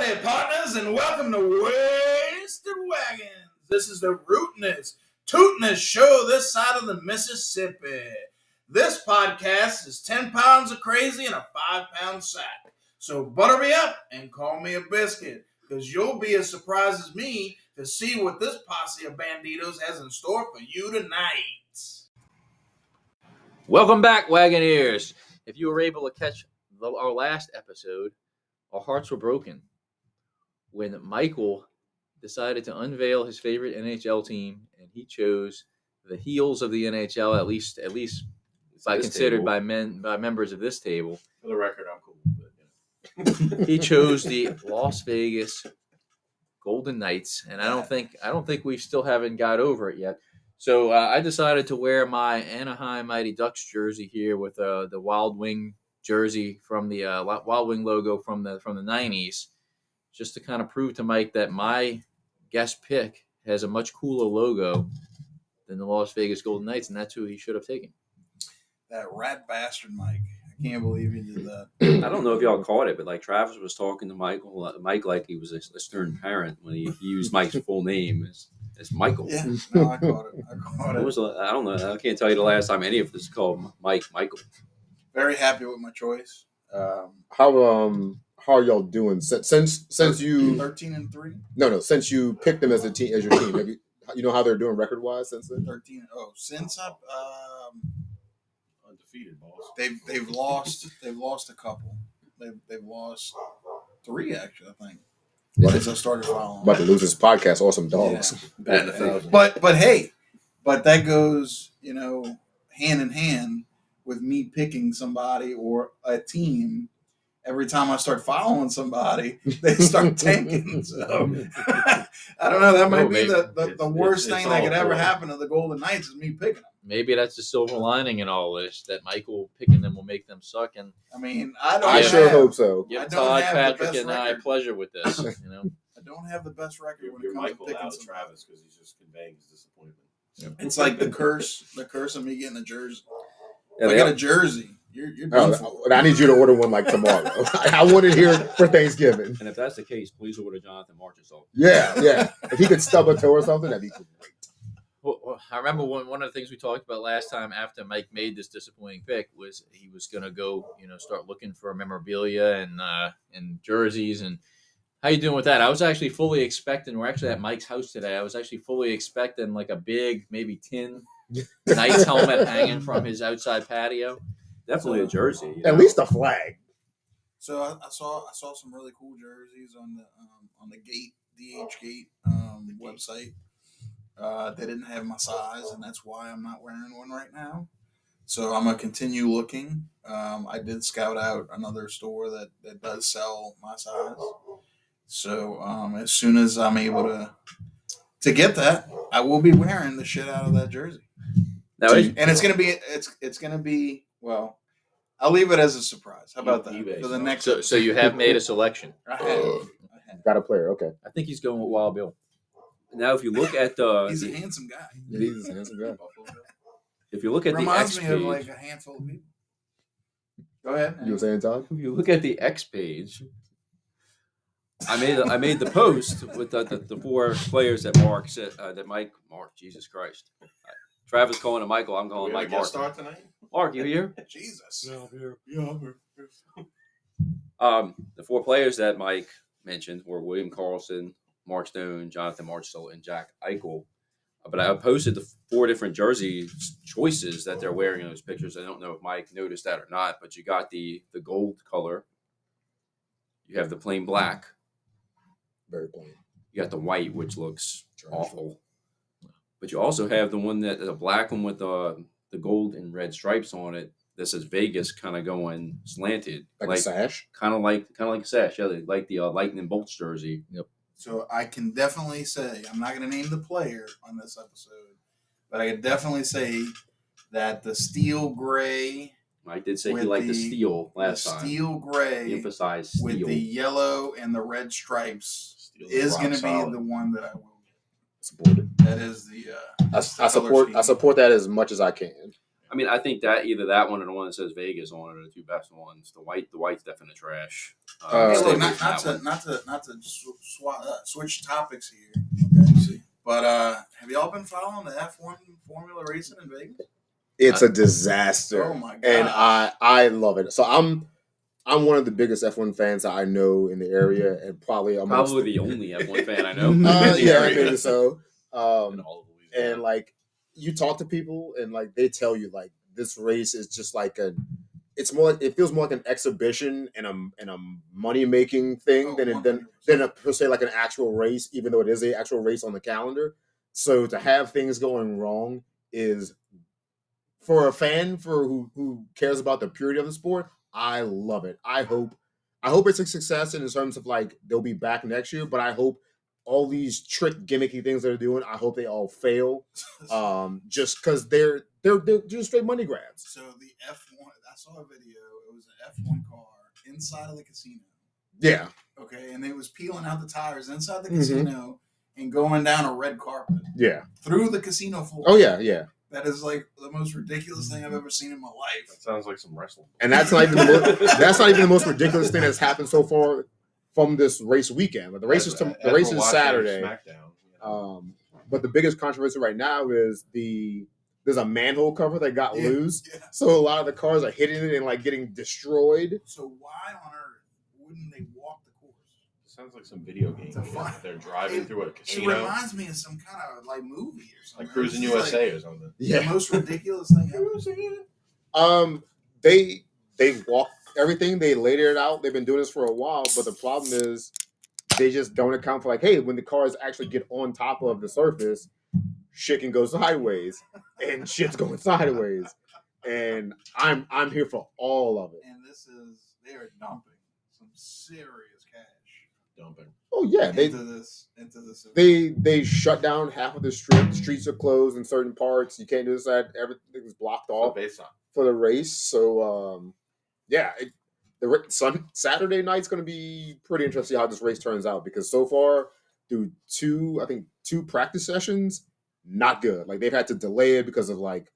Howdy, partners, and welcome to Wasted Wagons. This is the rootinest, tootinest show this side of the Mississippi. This podcast is 10 pounds of crazy in a 5-pound sack. So butter me up and call me a biscuit, because you'll be as surprised as me to see what this posse of banditos has in store for you tonight. Welcome back, Wagoneers. If you were able to catch our last episode, our hearts were broken when Michael decided to unveil his favorite NHL team, and he chose the heels of the NHL, at least by considered by members of this table. For the record, I'm cool. But, He chose the Las Vegas Golden Knights, and I don't think we still haven't got over it yet. So I decided to wear my Anaheim Mighty Ducks jersey here with the Wild Wing jersey from the Wild Wing logo from the 90s, just to kind of prove to Mike that my guest pick has a much cooler logo than the Las Vegas Golden Knights, and that's who he should have taken. That rat bastard, Mike. I can't believe he did that. I don't know if y'all caught it, but like Travis was talking to Mike like he was a stern parent when he used Mike's full name as Michael. Yeah, no, I caught it. I don't know. I can't tell you the last time any of this is called Michael. Very happy with my choice. How are y'all doing since you 13-3? No, since you picked them as your team? Have you know how they're doing record wise since then? 13. Oh, since I've undefeated, boss. they've lost a couple. They've lost 3 actually, I think. Since I started following. About to lose this podcast, awesome dogs. Yeah. But hey, that goes, hand in hand with me picking somebody or a team. Every time I start following somebody, they start tanking. So I don't know. That might be the worst thing that could ever happen to the Golden Knights is me picking them. Maybe that's the silver lining in all this, that Michael picking them will make them suck. And I mean, I sure hope so. Give Todd, Patrick, and I pleasure with this. I don't have the best record when it comes Michael to picking out somebody. Travis because he's just conveying his disappointment. Yep. It's like the curse of me getting a jersey. Yeah, if I get a jersey, you're done for. I need you to order one like tomorrow. I want it here for Thanksgiving. And if that's the case, please order Jonathan March's off. Yeah. If he could stub a toe or something, that'd be great. Well, I remember one of the things we talked about last time after Mike made this disappointing pick was he was going to go, start looking for memorabilia and jerseys. And how you doing with that? I was actually fully expecting. We're actually at Mike's house today. I was actually fully expecting like a big, maybe tin Knights helmet hanging from his outside patio. Definitely a jersey. At least a flag. So I saw some really cool jerseys on the DH Gate website. They didn't have my size, and that's why I'm not wearing one right now. So I'm gonna continue looking. I did scout out another store that does sell my size. So as soon as I'm able to get that, I will be wearing the shit out of that jersey. And it's gonna be well. I'll leave it as a surprise. How about that for the next? So you have made a selection. I have. Got a player, okay. I think he's going with Wild Bill. Now, if you look at he's a handsome guy. He's a handsome guy. if you look at Reminds the me X of page, like a handful of people. Go ahead. You were saying, Todd? if you look at the X page, I made the post with the 4 players that Mark said Mark, Jesus Christ. Travis calling him Michael. I'm calling Mike Mark. Start tonight. Mark, you here? Jesus. Yeah, I'm here. Yeah, I'm here. The 4 players that Mike mentioned were William Karlsson, Mark Stone, Jonathan Marchessault, and Jack Eichel. But I posted the 4 different jersey choices that they're wearing in those pictures. I don't know if Mike noticed that or not, but you got the gold color. You have the plain black. Very plain. You got the white, which looks awful. But you also have the one the black one with the gold and red stripes on it. That says Vegas, kind of going slanted, Like a sash? kind of like a sash. Yeah, like the lightning bolts jersey. Yep. So I can definitely say, I'm not going to name the player on this episode, but I can definitely say that the steel gray. Mike did say he liked the steel last time. Steel gray. He emphasized steel. With the yellow and the red stripes is going to be the one that I will get. Support it. That is the. I support that as much as I can. I mean, I think that either that one or the one that says Vegas on it are the two best ones. The white's definitely trash. Hey, Stay look, away not, from not that to one. not to switch topics here. Okay, but have y'all been following the F1 Formula racing in Vegas? It's a disaster. Oh my And gosh. I love it. So I'm one of the biggest F1 fans that I know in the area, and probably Probably the only F1 fan I know. yeah, maybe so. In all of Louisiana. And like you talk to people, and like they tell you like this race is just like it's more like, it feels more like an exhibition and a money making thing Oh, than a per se like an actual race, even though it is a actual race on the calendar. So to have things going wrong is, for a fan who cares about the purity of the sport, I love it. I hope it's a success in terms of like they'll be back next year, but I hope all these trick gimmicky things they're doing, I hope they all fail. Just because they're just straight money grabs. So the F1, I saw a video. It was an F1 car inside of the casino. Yeah. Okay, and it was peeling out the tires inside the Mhm. casino and going down a red carpet Yeah. through the casino floor. Oh yeah, yeah. That is like the most ridiculous thing I've ever seen in my life. That sounds like some wrestling. And that's not even the most ridiculous thing that's happened so far from this race weekend. But the race is Saturday. SmackDown. But the biggest controversy right now is there's a manhole cover that got loose. Yeah. So a lot of the cars are hitting it and like getting destroyed. So why on earth wouldn't they walk the course? Sounds like some video game. It's a fun- They're driving through a It casino, reminds me of some kind of like movie or something. like Cruising This is, USA like, or something. the most ridiculous thing ever. They walked everything. They laid it out. They've been doing this for a while, but the problem is they just don't account for like, hey, when the cars actually get on top of the surface, shit can go sideways, and shit's going sideways. And I'm here for all of it. And they are dumping some serious cash Dumping. Oh yeah, into this. they shut down half of the strip. The streets are closed in certain parts. You can't do this. Everything is blocked off for the race. So Saturday night's going to be pretty interesting how this race turns out, because so far through two practice sessions, not good. Like they've had to delay it because of like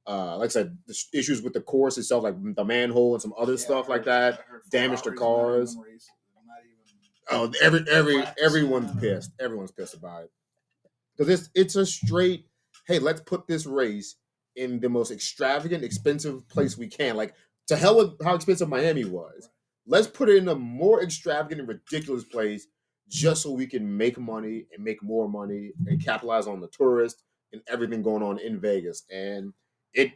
I said, the issues with the course itself, like the manhole and some other stuff like that, damaged the cars. Oh, everyone's pissed. Everyone's pissed about it because it's a straight. Hey, let's put this race in the most extravagant, expensive place we can. Like, to hell with how expensive Miami was. Let's put it in a more extravagant and ridiculous place just so we can make money and make more money and capitalize on the tourists and everything going on in Vegas. And it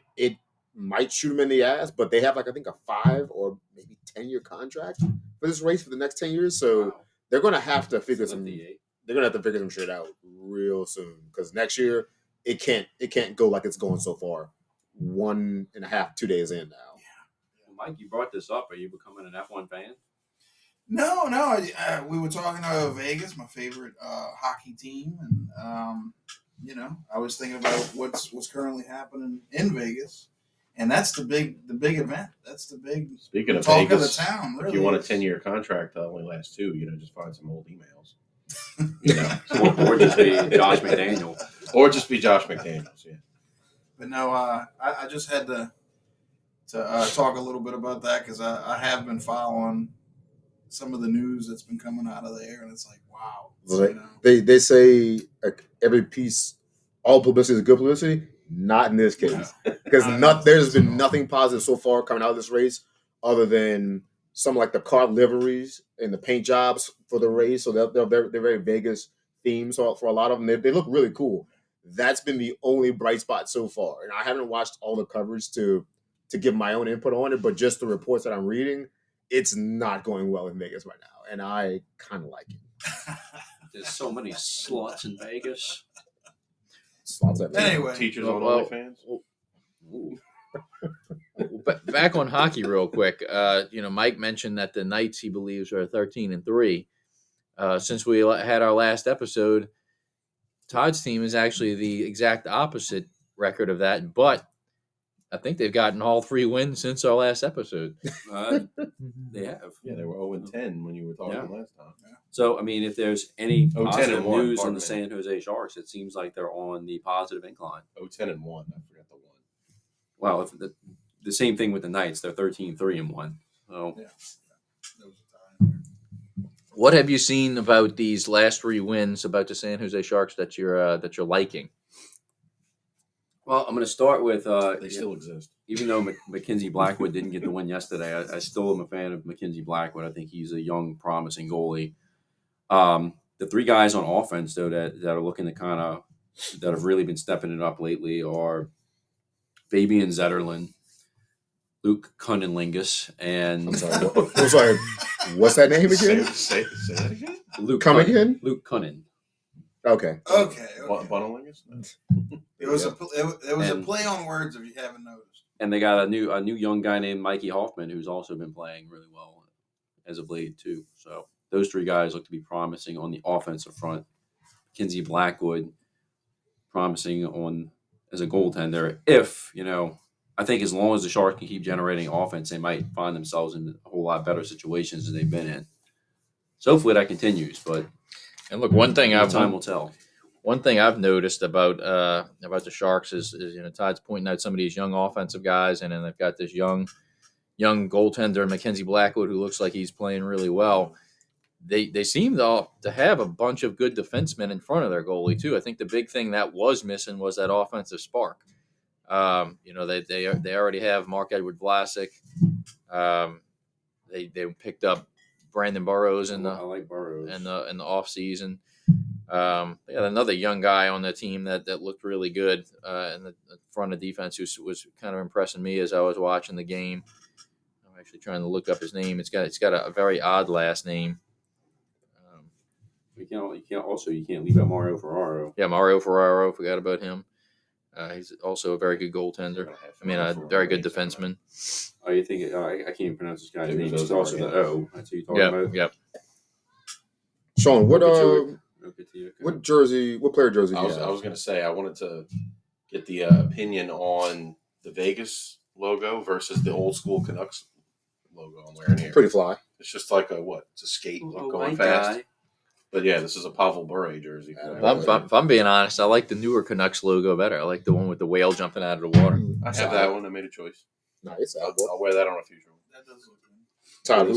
might shoot them in the ass, but they have like I think a 5 or maybe 10-year contract for this race for the next 10 years. So they're gonna have to figure some shit out real soon, because next year it can't go like it's going so far. 1.5, 2 days in now. Well, Mike, you brought this up. Are you becoming an F1 fan? No. We were talking about Vegas, my favorite hockey team, and I was thinking about what's currently happening in Vegas, and that's the big event. That's the big Speaking of talk Vegas, of the town. Really if you want a is. 10-year contract that only lasts 2, just find some old emails. Or just be Josh McDaniel. Or just be Josh McDaniels. Yeah. But no, I just had to talk a little bit about that, because I have been following some of the news that's been coming out of there, and it's like, wow. They say every piece, all publicity is good publicity. Not in this case, because there's been nothing positive so far coming out of this race, other than some like the car liveries and the paint jobs for the race. So they're very Vegas themed. So for a lot of them, they look really cool. That's been the only bright spot so far, and I haven't watched all the coverage to give my own input on it. But just the reports that I'm reading, it's not going well in Vegas right now, and I kind of like it. There's so many sluts in Vegas. Anyway, Teachers on OnlyFans. But back on hockey real quick. Mike mentioned that the Knights, he believes, are 13-3. Since we had our last episode, Todd's team is actually the exact opposite record of that, but I think they've gotten all 3 wins since our last episode. They have. Yeah, they were 0-10 when you were talking last time. Yeah. So, I mean, if there's any positive 10-1, news on pardon the me. San Jose Sharks, it seems like they're on the positive incline. 0-10-1. I forgot the one. well, if the same thing with the Knights. They're 13-3-1. So Yeah. There was a tie in there. What have you seen about these last 3 wins about the San Jose Sharks that you're liking? well, I'm going to start with They still exist. even though Mackenzie Blackwood didn't get the win yesterday, I still am a fan of Mackenzie Blackwood. I think he's a young, promising goalie. The 3 guys on offense, though, that are looking to that have really been stepping it up lately are Fabian Zetterlund, Luke Cunninlingus, and I'm sorry. What's that name again? Say that again. Luke Come Cunnin. again? Luke Cunnin. Okay. Okay. Bunnelingus? It was a And- play on words if you haven't noticed. And they got a new young guy named Mikey Hoffman who's also been playing really well as of late too. So those 3 guys look to be promising on the offensive front. Mackenzie Blackwood promising on as a goaltender. If I think as long as the Sharks can keep generating offense, they might find themselves in a whole lot better situations than they've been in. So hopefully that continues. But And look, one thing time will tell. One thing I've noticed about the Sharks is Todd's pointing out some of these young offensive guys, and then they've got this young goaltender Mackenzie Blackwood who looks like he's playing really well. They seem to have a bunch of good defensemen in front of their goalie too. I think the big thing that was missing was that offensive spark. They already have Mark-Edward Vlasic. They picked up Brandon Burrows I like Burrows in the off season. They got another young guy on the team that looked really good in the front of defense, who was kind of impressing me as I was watching the game. I'm actually trying to look up his name. It's got a very odd last name. You can't leave out Mario Ferraro. Yeah, Mario Ferraro. Forgot about him. He's also a very good goaltender. I mean, a very good defenseman. Oh, you think I can't even pronounce this guy's Maybe name. those It's are also the right. O. That's who you're talking about. Yep. Sean, what Okay. what player jersey do I you was have? going to say I wanted to get the opinion on the Vegas logo versus the old school Canucks logo I'm wearing here. Pretty fly. It's just like it's a skate Oh, going white fast. guy. But yeah, this is a Pavel Bure jersey. If I'm being honest, I like the newer Canucks logo better. I like the one with the whale jumping out of the water. I have that one. I made a choice. Nice. I'll wear that on a future one. That does look good. Todd,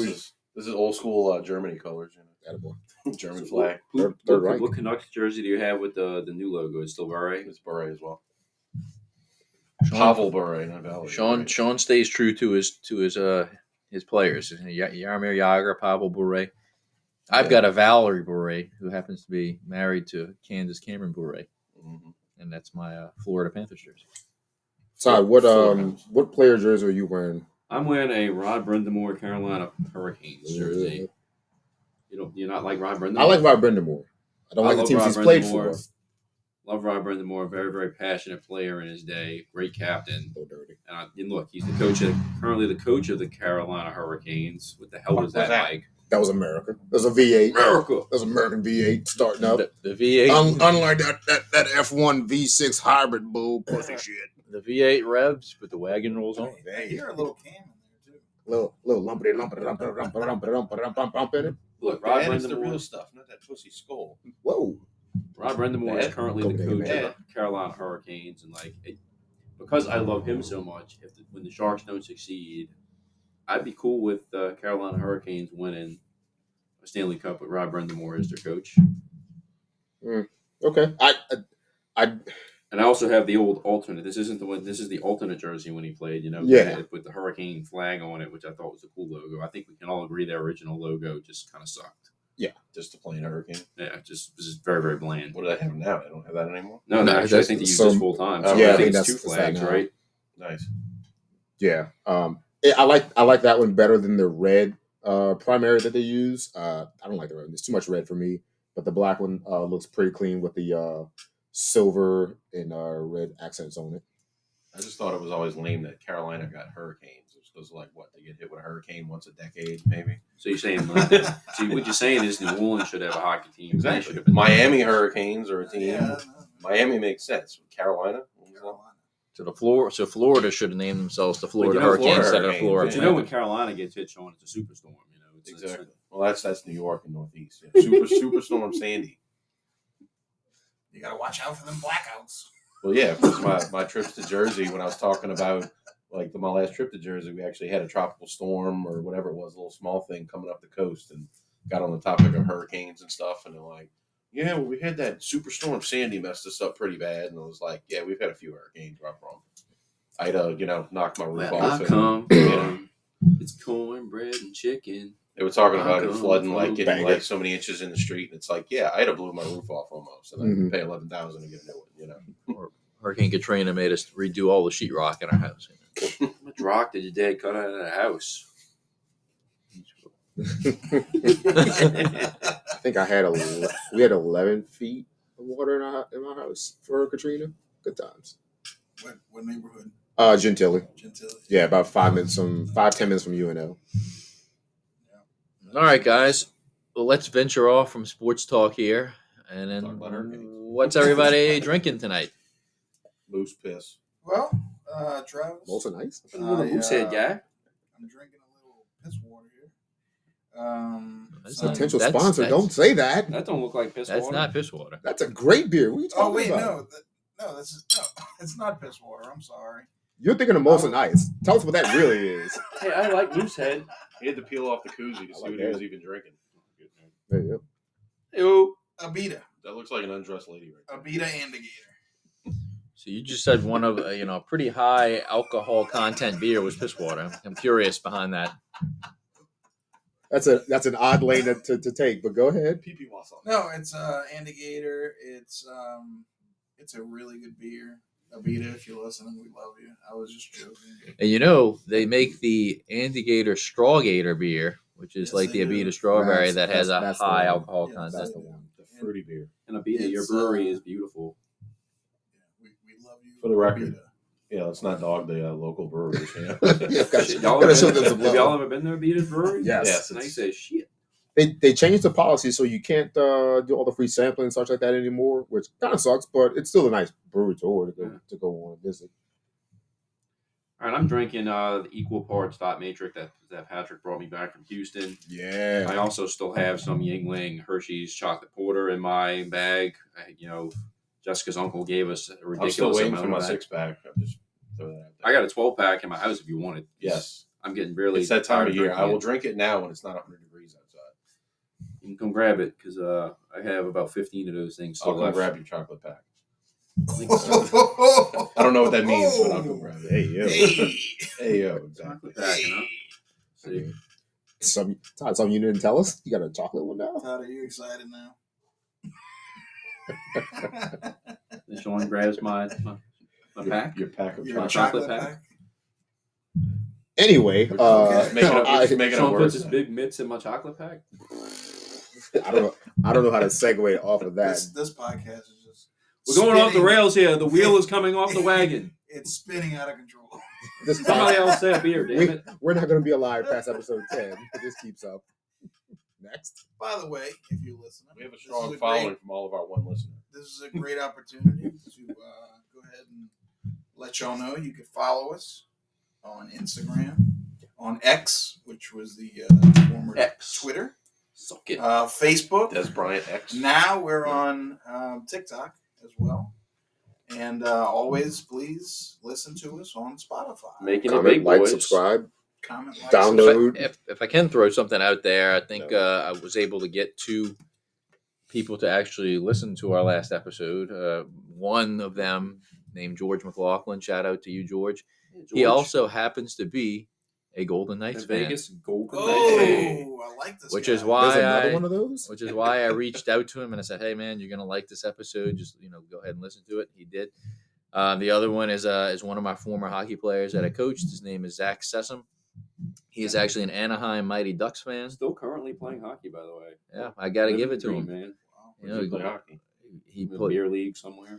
This is old school Germany colors. Attaboy. German flag. Third right. What Canucks jersey do you have with the new logo? It's still Bure? It's Bure as well. Sean, Pavel Bure, not Valerie. Sean stays true to his players. Jaromir Jagr, Pavel Bure. I've got a Valerie Bure who happens to be married to Kansas Cameron Bure, Mhm. and that's my Florida Panthers jersey. Todd, what player jersey are you wearing? I'm wearing a Rod Brindamore Carolina Hurricanes jersey. Do you not like Rod Brindamore? I like Rob Brindamore. I don't like the love teams Rod he's played Brindamore. for. Love Rod Brindamore, very, very passionate player in his day, great captain. So dirty. And look, he's currently the coach of the Carolina Hurricanes. What the hell was that, Mike? That was America. That was a V8. America. That was American V8 starting up. The V8, Unlike that F1 V6 hybrid bull pussy shit. the V8 revs, but the wagon rolls on. Hey, you're a little cam in there too. Little lumpity in it. Look, Rod That is the real Brindamore. stuff, not that pussy skull. Whoa. Rod Brindamore is Bad. currently the coach of Bad. the Carolina Hurricanes, and because I love him so much, when the Sharks don't succeed, I'd be cool with Carolina Hurricanes winning a Stanley Cup with Rod Brindamore as their coach. Okay. And I also have the old alternate. This isn't the one. This is the alternate jersey when he played. Yeah. with the Hurricane flag on it, which I thought was a cool logo. I think we can all agree their original logo just kind of sucked. Just a plain hurricane. Yeah, just this is very, very bland. What do they have now? They don't have that anymore? No, No, actually, I think they use so- this full time. Oh, So yeah, I I think think it's two that's that flags, now. right? Nice. Yeah. I like that one better than the red primary that they use. I don't like the red. There's too much red for me. But the black one looks pretty clean with the silver and red accents on it. I just thought it was always lame that Carolina got hurricanes. It was because, they get hit with a hurricane once a decade, maybe? So you're saying, what you're saying is New Orleans should have a hockey team. They should have been Miami Hurricanes are a team. Yeah, Miami makes sense. Carolina? Carolina. So Florida should have named themselves the Florida Florida Hurricanes instead of Hurricanes, Florida. But you know when Carolina gets hit, Sean, it's a superstorm. It's Exactly. Well, that's New York and Northeast. Yeah. Superstorm Sandy. You gotta watch out for them blackouts. Well, yeah, because my trips to Jersey, when I was talking about like my last trip to Jersey, we actually had a tropical storm or whatever it was, a little small thing coming up the coast, and got on the topic of hurricanes and stuff, and they're like, "Yeah, well, we had that superstorm Sandy messed us up pretty bad," and I was like, "Yeah, we've had a few hurricanes where I'm from. I'd knocked my roof Where off." I come from, it's cornbread and chicken. They were talking I about it come flooding, like from getting Bangor. like so many inches in the street, and it's like, yeah, I'd have blew my roof off almost, and I'd pay $11,000 to get a new one. Or Hurricane Katrina made us redo all the sheetrock in our house. How much rock did your dad cut out of the house? I think we had 11 feet of water in my house for Katrina. Good times. What neighborhood? Gentilly. Gentilly. Yeah, about 10 minutes from UNO. All right, guys. Well, let's venture off from sports talk here. And Talk then about hurricanes. what's everybody drinking tonight? Moose piss. Well, Travis. Molten ice. A little moosehead guy. I'm drinking a little piss water here. That's some- Potential That's- sponsor. that's- Don't say that. That don't look like piss That's water. not piss water. That's a great beer. What are you talking Oh wait, about? no, this is no. It's not piss water. I'm sorry. You're thinking of molten ice. Tell us what that really is. Hey, I like moosehead. He had to peel off the koozie to see like what he was that. even drinking. There you go. Ew. Abita, That looks like an undressed lady right there. Abita Indicator. So you just said one of a pretty high alcohol content beer was piss water. I'm curious behind that. That's an odd lane to take, but go ahead. Pee-pee Wassau. No, it's Indicator. It's a really good beer. Abita, if you're listening, we love you. I was just joking. And they make the Andigator Strawgator beer, which is Yes, like they the do. Abita strawberry that has a That's the high one. alcohol Yeah, content. That's the one. The fruity beer. And a beer, your It's, brewery is beautiful. We love you. For the record. Abita. Yeah, let's not dog the local breweries. Yeah. Shit, y'all Gotta ever show been- them some have y'all love. ever been to a Beater's Brewery? Yes. Yes. Nice as shit. They changed the policy so you can't do all the free sampling and such like that anymore, which kind of sucks, but it's still a nice brewery tour to go on and visit. All right, I'm drinking the equal parts dot matrix that Patrick brought me back from Houston. I Yeah. also still have some Yingling Hershey's chocolate porter in my bag. Jessica's uncle gave us a ridiculous I'm still waiting amount for my of that. 6-pack. I'm just throwing that out there. I got a 12-pack in my house if you want it. Yes. I'm getting really It's that time tired of year. drinking I will it. drink it now when it's not 100 degrees outside. You can come grab it because I have about 15 of those things still I'll come left. grab your chocolate pack. I I don't know what that means, but I'll go grab it. Hey, yo. Hey. Hey, yo, exactly. Chocolate pack, you know? See, Something you didn't tell us? You got a chocolate one now? Todd, are you excited now? and Sean grabs my pack. Your pack of Your chocolate. chocolate pack. Anyway, Okay. Make it up, I, make it Sean up puts worse. his big mitts in my chocolate pack. I don't know how to segue off of that. This podcast is just We're going off the spinning. rails here. The wheel is coming off the wagon. It's spinning out of control. This Somebody podcast, else say a beer, damn it. we're not going to be alive past episode 10 if this keeps up. Next. By the way, if you're listening, We have a this strong is following from all of our one listener. This is a great opportunity to go ahead and let y'all know you can follow us on Instagram, on X, which was the former X. Twitter, Suck it. Facebook. Des Bryant X. Now we're on TikTok as well. And always, please listen to us on Spotify. Making it Comment, big, like, boys. subscribe. Comment, like, Download. If I can throw something out there, I think I was able to get 2 people to actually listen to our last episode. One of them named George McLaughlin. Shout out to you, George. He George, also happens to be a Golden the Knights fan, Vegas Golden Knights fan. Oh, I like this. which guy. is why There's another I, one of those? which is why I reached out to him and I said, "Hey, man, you're gonna like this episode. Just go ahead and listen to it." He did. The other one is one of my former hockey players that I coached. His name is Zach Sessom. He is actually an Anaheim Mighty Ducks fan. Still currently playing hockey, by the way. Yeah, I got to give it to Living him. dream, man. Wow. You Where'd know, you play hockey? he In a put. beer league somewhere.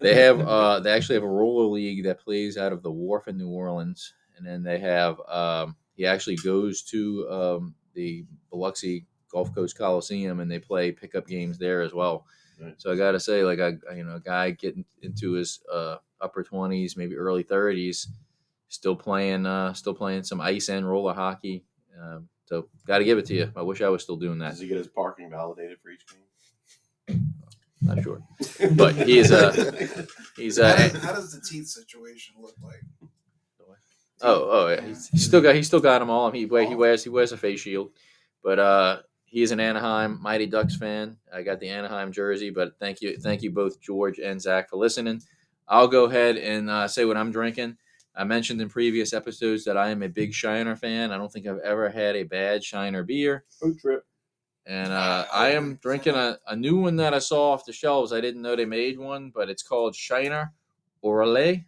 They actually have a roller league that plays out of the Wharf in New Orleans, and then they have he actually goes to the Biloxi Gulf Coast Coliseum and they play pickup games there as well. Right. So I got to say, like a guy getting into his upper 20s, maybe early 30s, still playing some ice and roller hockey. So got to give it to you. I wish I was still doing that. Does he get his parking validated for each game? Not sure, but he's How does the teeth situation look like? yeah. He's still got them all. He wears a face shield, but he's an Anaheim Mighty Ducks fan. I got the Anaheim jersey, but thank you both George and Zach for listening. I'll go ahead and say what I'm drinking. I mentioned in previous episodes that I am a big Shiner fan. I don't think I've ever had a bad Shiner beer. Food trip. And I am drinking a new one that I saw off the shelves. I didn't know they made one, but it's called Shiner Orale,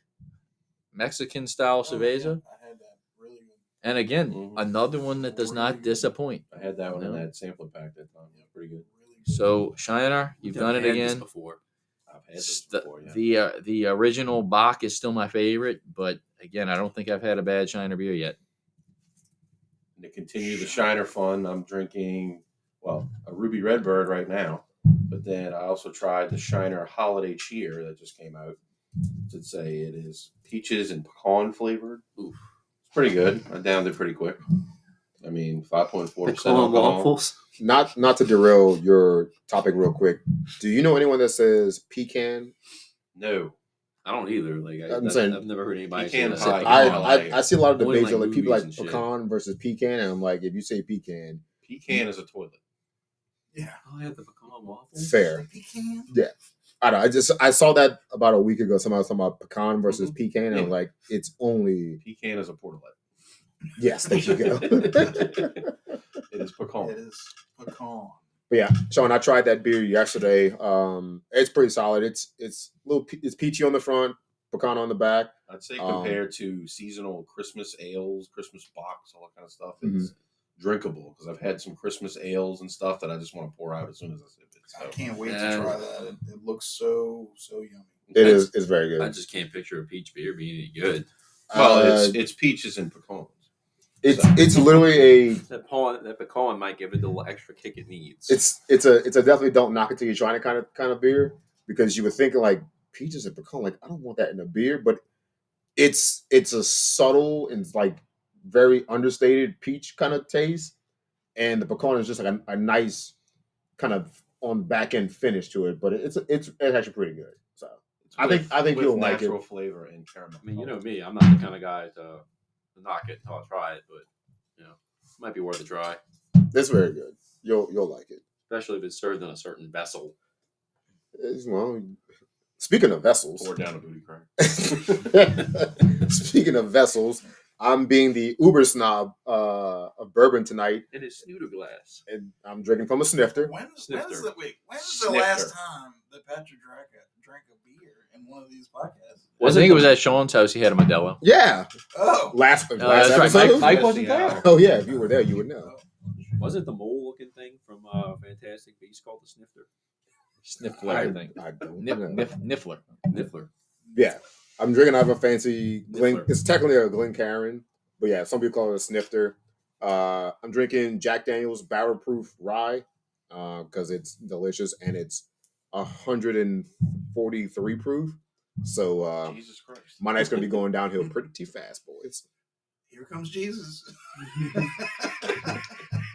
Mexican style cerveza. Yeah, I had that. Really good. And again, another one that does not disappoint. I had that one in that sampler pack that time. Yeah, pretty good. Really good. So Shiner, you've done it again. Before. I've had this before, yeah. The original Bach is still my favorite, but again, I don't think I've had a bad Shiner beer yet. And to continue the Shiner fun, I'm drinking, a Ruby Redbird right now. But then I also tried the Shiner Holiday Cheer that just came out. To say it is peaches and pecan flavored. Oof. It's pretty good. I downed it pretty quick. I mean, 5.4% alcohol. Waffles. Not to derail your topic real quick. Do you know anyone that says pecan? No. I don't either. Like I'm saying I've never heard anybody say pecan that. pie. I see a lot of Only debates like on like people movies like and shit. pecan versus pecan, and I'm like, if you say pecan, Pecan is a toilet. Yeah. Oh, I had the pecan waffles. fair. Pecan? I don't know. I saw that about a week ago. Somebody was talking about pecan versus pecan, and Yeah. I'm like, it's only Pecan is a portalet. yes. There you go. It is pecan. It is pecan. But yeah, Sean, I tried that beer yesterday. It's pretty solid. It's peachy on the front, pecan on the back. I'd say compared to seasonal Christmas ales, Christmas box, all that kind of stuff, it's drinkable because I've had some Christmas ales and stuff that I just want to pour out as soon as I sip it. So. I can't wait to try that. It looks so yummy. It's very good. I just can't picture a peach beer being any good. Well, it's peaches and pecans. It's literally That pecan might give it the little extra kick it needs. it's a definitely don't knock it till you try it kind of beer, because you would think like peaches and pecan, like I don't want that in a beer, but it's a subtle and like very understated peach kind of taste, and the pecan is just like a nice kind of on back end finish to it, but it's actually pretty good. So I think you'll like it. Natural flavor and caramel. I mean, you know me, I'm not the kind of guy to knock it until I try it, but it might be worth a try. It's very good. You'll like it, especially if it's served in a certain vessel. Well, speaking of vessels, Pour down a booty crack. Speaking of vessels, I'm being the uber snob of bourbon tonight. It is snooter glass. And I'm drinking from a snifter. When's the last time that Patrick drank a beer in one of these podcasts? I think it was at Sean's house. He had a Modelo. Yeah. Oh. Last that's right. episode? Mike wasn't there. Oh, yeah. If you were there, you would know. Was it the mole-looking thing from Fantastic Beasts called the Snifter? Sniffler, I think. I don't Niffler. Niffler. Yeah. I'm drinking out of a fancy Niffler. It's technically a Glencairn, but yeah, some people call it a snifter. I'm drinking Jack Daniel's Barrel Proof Rye because it's delicious and it's 143 proof. So Jesus Christ. my night's gonna be going downhill pretty fast, boys. Here comes Jesus.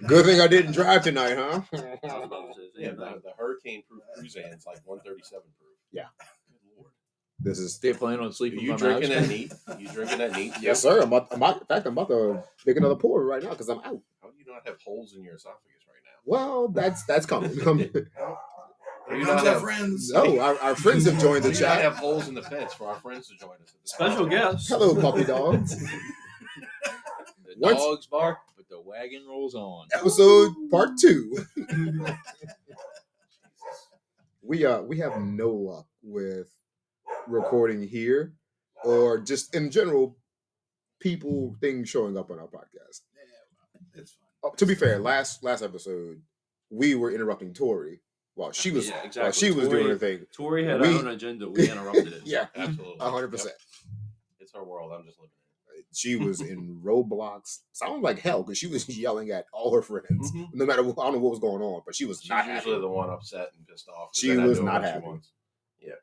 Good thing I didn't drive tonight, huh? Yeah, the hurricane proof Cruzan's like 137 proof. Yeah. Good Lord. This is They plan on Are sleeping. you drinking that neat? You drinking that neat? yes, sir. In fact, I'm about to make another pour right now because I'm out. How do you not have holes in your esophagus right now? Well, that's coming. Do Here you comes not our have, friends. No, our friends have joined the do you not chat. have holes in the fence for our friends to join us? At this Special time? guest. Hello, puppy dogs. The Once- dogs bark, but the wagon rolls on. Episode part 2. We have no luck with recording here or just in general things showing up on our podcast. Yeah, it's fine. To be fair, last episode we were interrupting Tori while she was Yeah, exactly. while she was Tori- doing her thing. Tori had We- her own agenda. We interrupted it. Yeah, Absolutely. 100%. Yep. It's our world. I'm just living in She was in Roblox. Sounded like hell because she was yelling at all her friends. Mhm. No matter what, I don't know what was going on, but she was She's not usually happy. the one upset and pissed off. 'cause She they're was doing not what she happy. wants. Yeah.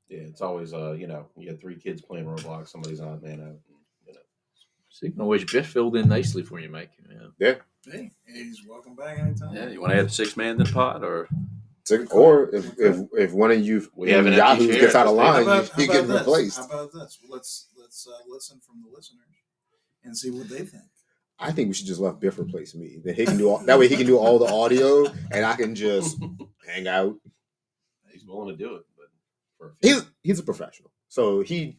Yeah, it's always you get 3 kids playing Roblox, somebody's odd man out. Speaking of which, Biff filled in nicely for you, Mike. Yeah. Hey, he's welcome back anytime. Yeah, you want to add 6 man to the pot or? Or if one of you We have an empty Yahoos chair gets out of at this line, table. you get this? replaced. How about this? Let's listen from the listeners and see what they think. I think we should just let Biff replace me. Then he can do that way. He can do all the audio, and I can just hang out. He's willing to do it, but for a few. He's a professional, so he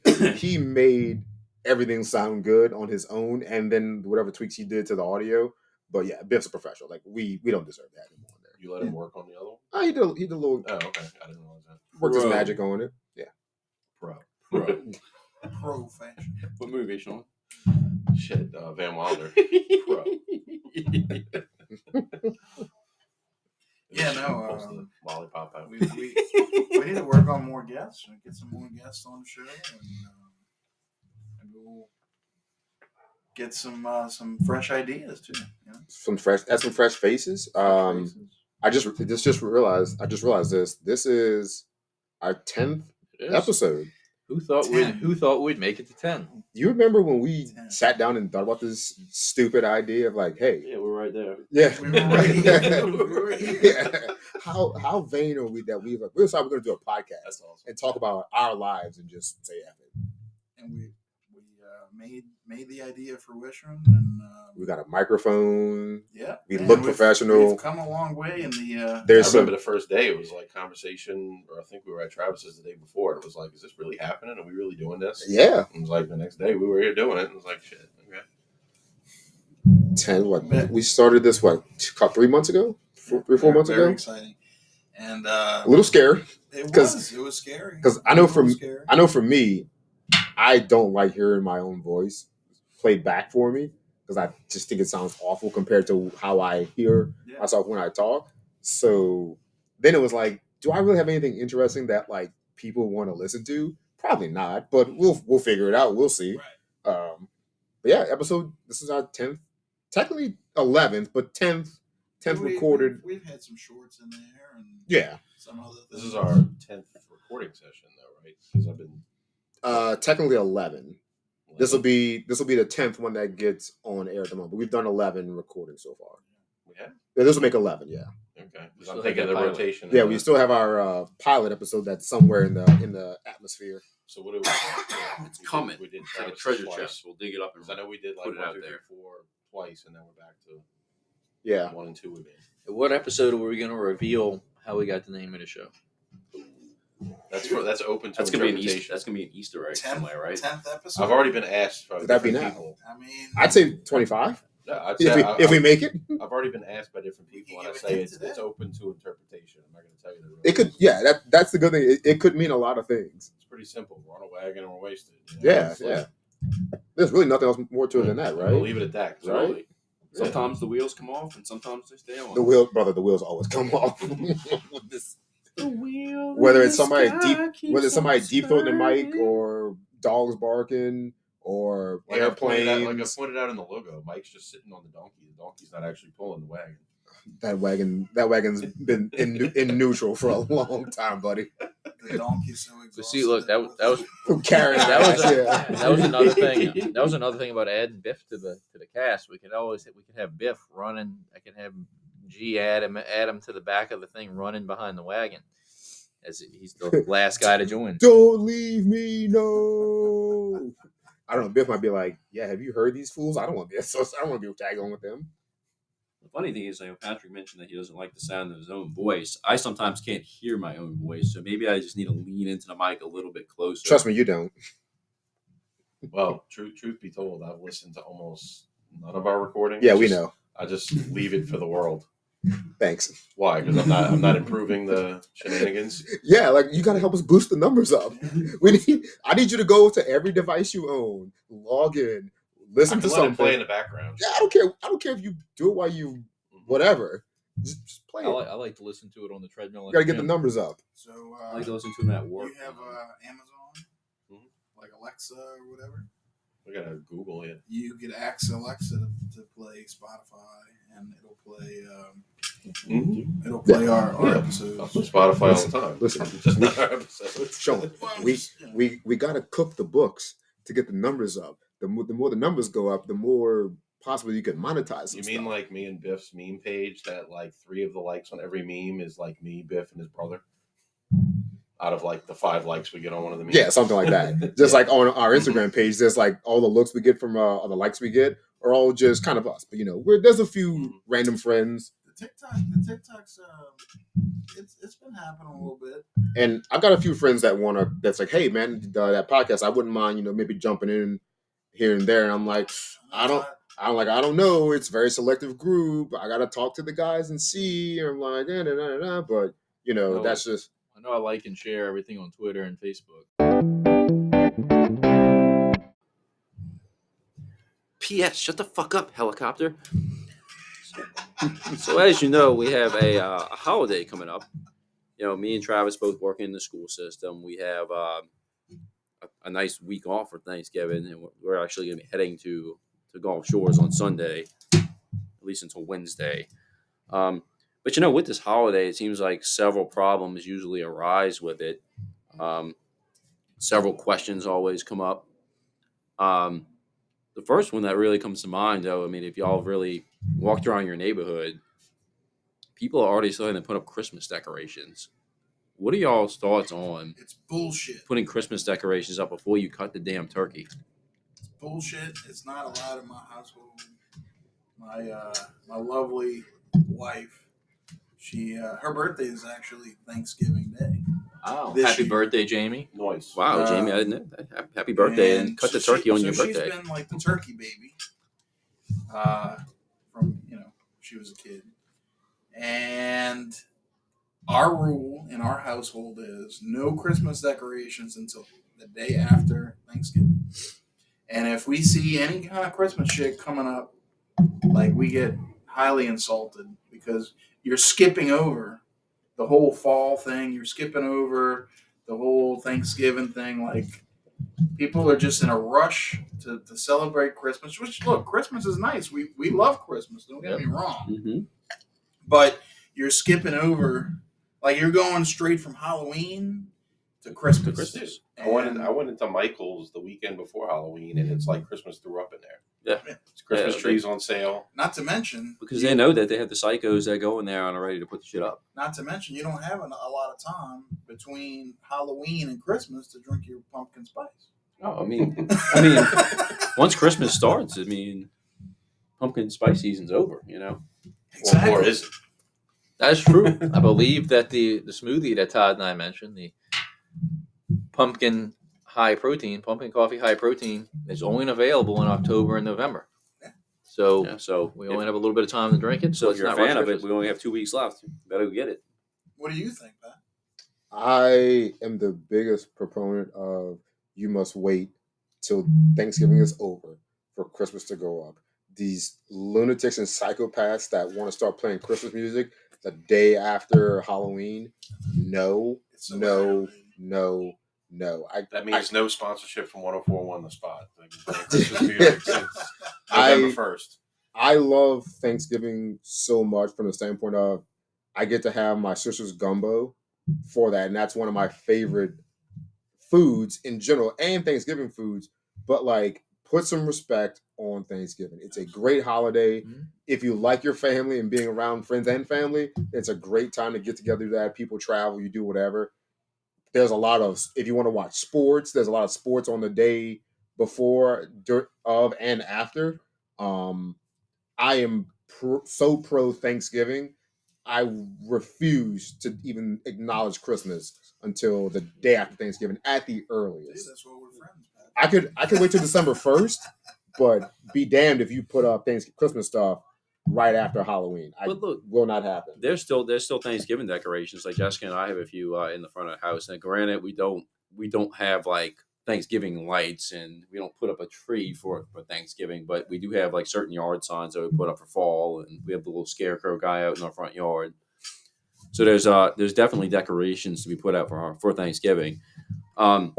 made everything sound good on his own, and then whatever tweaks he did to the audio. But yeah, Biff's a professional. Like we don't deserve that anymore. There, You let him work on the other one? he did a little Oh, okay. I didn't realize that. worked his Pro. magic on it. Yeah, Pro. Pro fashion. What movie, Sean? Shit, Van Wilder. Pro. Yeah, no. Pulls the lollipop out. We need to work on more guests and get some more guests on the show, and we'll get some fresh ideas too. You know? some fresh faces. I just realized this. This is our 10th It is. episode. Who thought we'd make it to 10? You remember when we 10. sat down and thought about this stupid idea of like, hey, Yeah, we're right there. yeah, We were right here. We were right here. yeah. How vain are we that we decided we're going to do a podcast That's awesome. and talk about our lives and just say F it. And we made the idea fruition, and We got a microphone. yeah, We man, look we've professional. come a long way in the. There's I some remember the first day, it was like conversation, or I think we were at Travis's the day before, and it was like, is this really happening? Are we really doing this? yeah. And it was like the next day we were here doing it, and it was like, shit, okay. 10 what we started this 3 months ago? 4 months very ago? exciting, and A little scary. it 'cause- was scary 'cause I It know was a little from- scary. I know for me, I don't like hearing my own voice played back for me because I just think it sounds awful compared to how I hear Yeah. myself when I talk. So then it was like, do I really have anything interesting that like people want to listen to? Probably not, but we'll figure it out. We'll see. Right. But yeah, this is our 10th, technically 11th, but 10th recorded. We've had some shorts in there, and Yeah, some other things. This is our 10th recording session, though, right? Because I've been. technically 11. This will be the 10th one that gets on air at the moment. But we've done 11 recordings so far. Yeah. Yeah, this will make 11. Yeah, Okay. Because Still I'm thinking have of the that pilot. rotation. yeah. of We the- still have our pilot episode that's somewhere in the atmosphere. So what do we? It's coming. We did It's like a Travis's treasure twice. chest. We'll dig it up and Because I know we did like Put it 1, out 2, 3, there. 4 twice, and then we're back to Yeah, 1 and 2 again. What episode were we going to reveal how we got the name of the show? That's open to That's gonna be an interpretation. Easter. That's gonna be an Easter egg 10th, somewhere, right? 10th episode. I've already been asked by Would that be different now? people. I mean, I'd say 25 No, I'd say if we make it. I've already been asked by different people, and I give say it it's today. open to interpretation. I'm not going to tell you the real It could. reason. Yeah, that's the good thing. It could mean a lot of things. It's pretty simple. We're on a wagon and we're wasted. You know? Yeah, It's like- yeah. There's really nothing else more to it than that, I'm right? gonna leave it at that. 'cause Right? really, Sometimes the wheels come off, and sometimes they stay on. The wheels always come off. With this. The wheel Whether in it's the somebody sky keeps Whether it's somebody on deep throating the mic spinning. or dogs barking or like I pointed airplanes. out in the logo, Mike's just sitting on the donkey. The donkey's not actually pulling the wagon. That wagon's been in neutral for a long time, buddy. the donkey's so exhausted. But see, look, that was Carrying that was ass, a- yeah. that was another thing. That was another thing about adding Biff to the cast. We could have Biff running. I can have G add him to the back of the thing, running behind the wagon, as he's the last guy to join. Don't leave me, no. I don't know. Biff might be like, "Yeah, have you heard these fools? I don't want to be. I don't want to be tag on with them." The funny thing is, Patrick mentioned that he doesn't like the sound of his own voice. I sometimes can't hear my own voice, so maybe I just need to lean into the mic a little bit closer. Trust me, you don't. Well, truth be told, I've listened to almost none of our recordings. Yeah, we know. I just leave it for the world. Thanks. Why? Because I'm not improving the shenanigans. Yeah, like you gotta help us boost the numbers up. I need you to go to every device you own, log in, listen I to can let it something. play in the background. Yeah, I don't care. I don't care if you do it while you whatever. Just play it. I like to listen to it on the treadmill. You gotta get the numbers up. So I like to listen to him at work. you have Amazon, Mhm. like Alexa or whatever. We gotta Google it. You could ask Alexa to play Spotify, and it'll play our Yeah. episodes. I put Spotify all the time. Listen. just not our episodes. Sean, Well, we just, you know. we gotta cook the books to get the numbers up. the more the numbers go up, the more possibly you could monetize. Some You mean stuff. like me and Biff's meme page that like 3 of the likes on every meme is like me, Biff, and his brother? Out of like the 5 likes we get on one of the memes. Yeah, something like that. Just like on our Instagram page, there's like all the looks we get from all the likes we get are all just kind of us. But there's a few random friends. The TikTok's it's been happening a little bit. And I've got a few friends that's like, hey man, that podcast, I wouldn't mind, maybe jumping in here and there. And I'm like, I don't know. It's a very selective group. I gotta talk to the guys and see. And I'm like, but that's just. I know I like and share everything on Twitter and Facebook. P.S. Shut the fuck up, helicopter. So as you know, we have a holiday coming up. Me and Travis both work in the school system. We have a nice week off for Thanksgiving, and we're actually going to be heading to Gulf Shores on Sunday, at least until Wednesday. But with this holiday, it seems like several problems usually arise with it. Several questions always come up. The first one that really comes to mind, though, I mean, if y'all really walked around your neighborhood, people are already starting to put up Christmas decorations. What are y'all's thoughts on It's bullshit. putting Christmas decorations up before you cut the damn turkey? It's bullshit. It's not allowed in my household. My lovely wife, she her birthday is actually Thanksgiving Day. Oh, This happy year. birthday, Jamie. Nice. Wow, Jamie, I didn't know that. Happy birthday, and cut the turkey on your birthday. She's been like the turkey baby from she was a kid. And our rule in our household is no Christmas decorations until the day after Thanksgiving. And if we see any kind of Christmas shit coming up, like, we get highly insulted because you're skipping over the whole fall thing. You're skipping over the whole Thanksgiving thing. Like, people are just in a rush to celebrate Christmas. Which, look, Christmas is nice. We love Christmas. Don't get me wrong. Mm-hmm. But you're skipping over, like, you're going straight from Halloween to Christmas. I went into Michael's the weekend before Halloween, and it's like Christmas threw up in there. Yeah. It's Christmas Yeah, trees on sale. Not to mention, Because they know that they have the psychos that go in there and are ready to put the shit up. you don't have a lot of time between Halloween and Christmas to drink your pumpkin spice. Oh, I mean, once Christmas starts, pumpkin spice season's over. Exactly. Or is it? That's true. I believe that the smoothie that Todd and I mentioned, the pumpkin coffee high protein, is only available in October and November. So we only have a little bit of time to drink it. So So if it's you're a not fan rush of it, Christmas. we only have 2 weeks left. You better go get it. What do you think, Pat? I am the biggest proponent of you must wait till Thanksgiving is over for Christmas to go up. These lunatics and psychopaths that want to start playing Christmas music the day after Halloween, no. It's so aggravating. That means no sponsorship from 104.1 The Spot. They've been playing Christmas music since November 1st. I love Thanksgiving so much from the standpoint of I get to have my sister's gumbo for that, and that's one of my favorite foods in general, and Thanksgiving foods. But like, put some respect on Thanksgiving. It's a great holiday. Mm-hmm. If you like your family and being around friends and family, it's a great time to get together. That people travel, you do whatever. There's a lot of, if you want to watch sports, there's a lot of sports on the day before, of, and after. I am so pro Thanksgiving. I refuse to even acknowledge Christmas until the day after Thanksgiving at the See, earliest. that's why we're friends, Pat. I could wait till December 1st, but be damned if you put up Christmas stuff right after Halloween. But look, will not happen. there's still Thanksgiving decorations. Like Jessica and I have a few in the front of the house. And granted, we don't have like Thanksgiving lights, and we don't put up a tree for Thanksgiving, but we do have like certain yard signs that we put up for fall, and we have the little scarecrow guy out in our front yard. So there's definitely decorations to be put out for Thanksgiving. You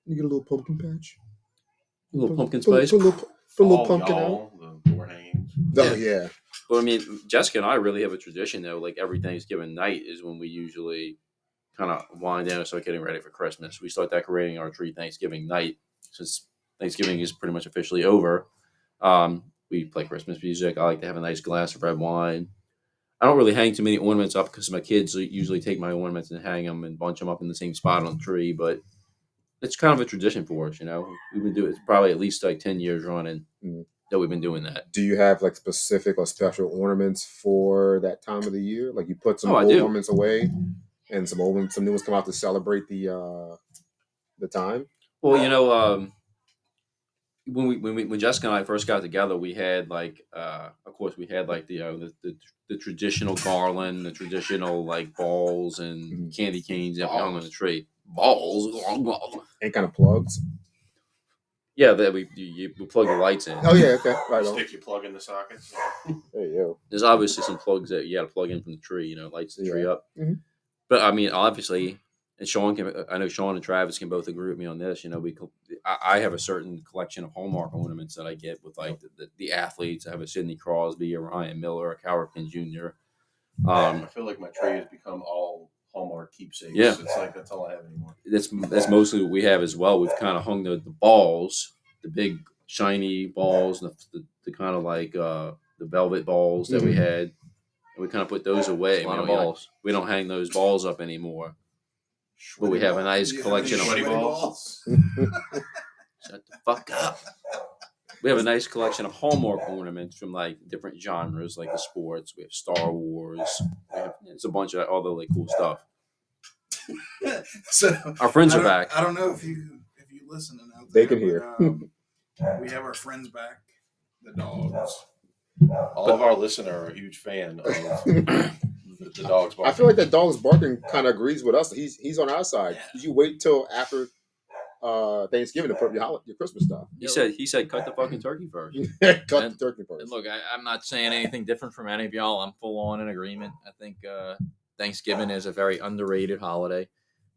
get a little pumpkin patch, A little pumpkin spice. Put a little All pumpkin out. y'all, the door hangings. Oh yeah. But I mean, Jessica and I really have a tradition though. Like every Thanksgiving night is when we usually kind of wind down and start getting ready for Christmas. We start decorating our tree Thanksgiving night, since Thanksgiving is pretty much officially over. We play Christmas music. I like to have a nice glass of red wine. I don't really hang too many ornaments up because my kids usually take my ornaments and hang them and bunch them up in the same spot on the tree. But it's kind of a tradition for us, We've been doing it probably at least like 10 years running that we've been doing that. Do you have like specific or special ornaments for that time of the year? Like you put some I old do. ornaments away, and some new ones come out to celebrate the time. Well, when Jessica and I first got together, we had of course, we had like the traditional garland, the traditional like balls and candy canes that we hung on the tree. Balls, Any kind of plugs? yeah, that we plug the lights in. Oh yeah, okay, right on. Stick your plug in the sockets. There you go. There's obviously some plugs that you got to plug in from the tree, lights the tree up. Mhm. But I mean, obviously, and I know Sean and Travis can both agree with me on this. I have a certain collection of Hallmark ornaments that I get with like the athletes. I have a Sidney Crosby, a Ryan Miller, a Cal Ripken Jr. I feel like my tree has become all Hallmark keepsakes. Yeah. It's like that's all I have anymore. That's mostly what we have as well. We've kind of hung the balls, the big shiny balls, and the kind of like the velvet balls that we had. And we kind of put those away. We don't hang those balls up anymore. But we have a nice collection of sweaty balls. Shut the fuck up. We have a nice collection of Hallmark ornaments from like different genres, like the sports. We have Star Wars. It's a bunch of other like cool stuff. So our friends are back. I don't know if you listening out They there. can hear. We have our friends back, the dogs. All of our listeners are a huge fan of the dogs barking. I feel like that dog's barking kind of agrees with us. He's on our side. Yeah. Did you wait till after Thanksgiving to put your Christmas stuff? He said cut the fucking turkey first. Cut the turkey first. And look, I'm not saying anything different from any of y'all. I'm full on in agreement. I think Thanksgiving is a very underrated holiday.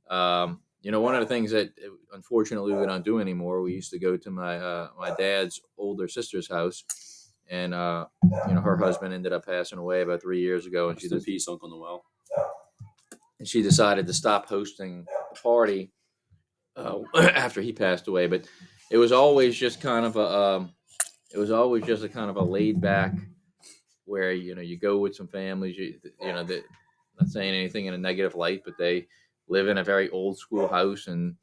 One of the things that unfortunately we don't do anymore. We used to go to my dad's older sister's house, and her husband ended up passing away about 3 years ago, and Peace, Uncle Noel. And she decided to stop hosting the party after he passed away. But it was always just kind of a kind of a laid back where you go with some families. Not saying anything in a negative light, but they live in a very old school house, and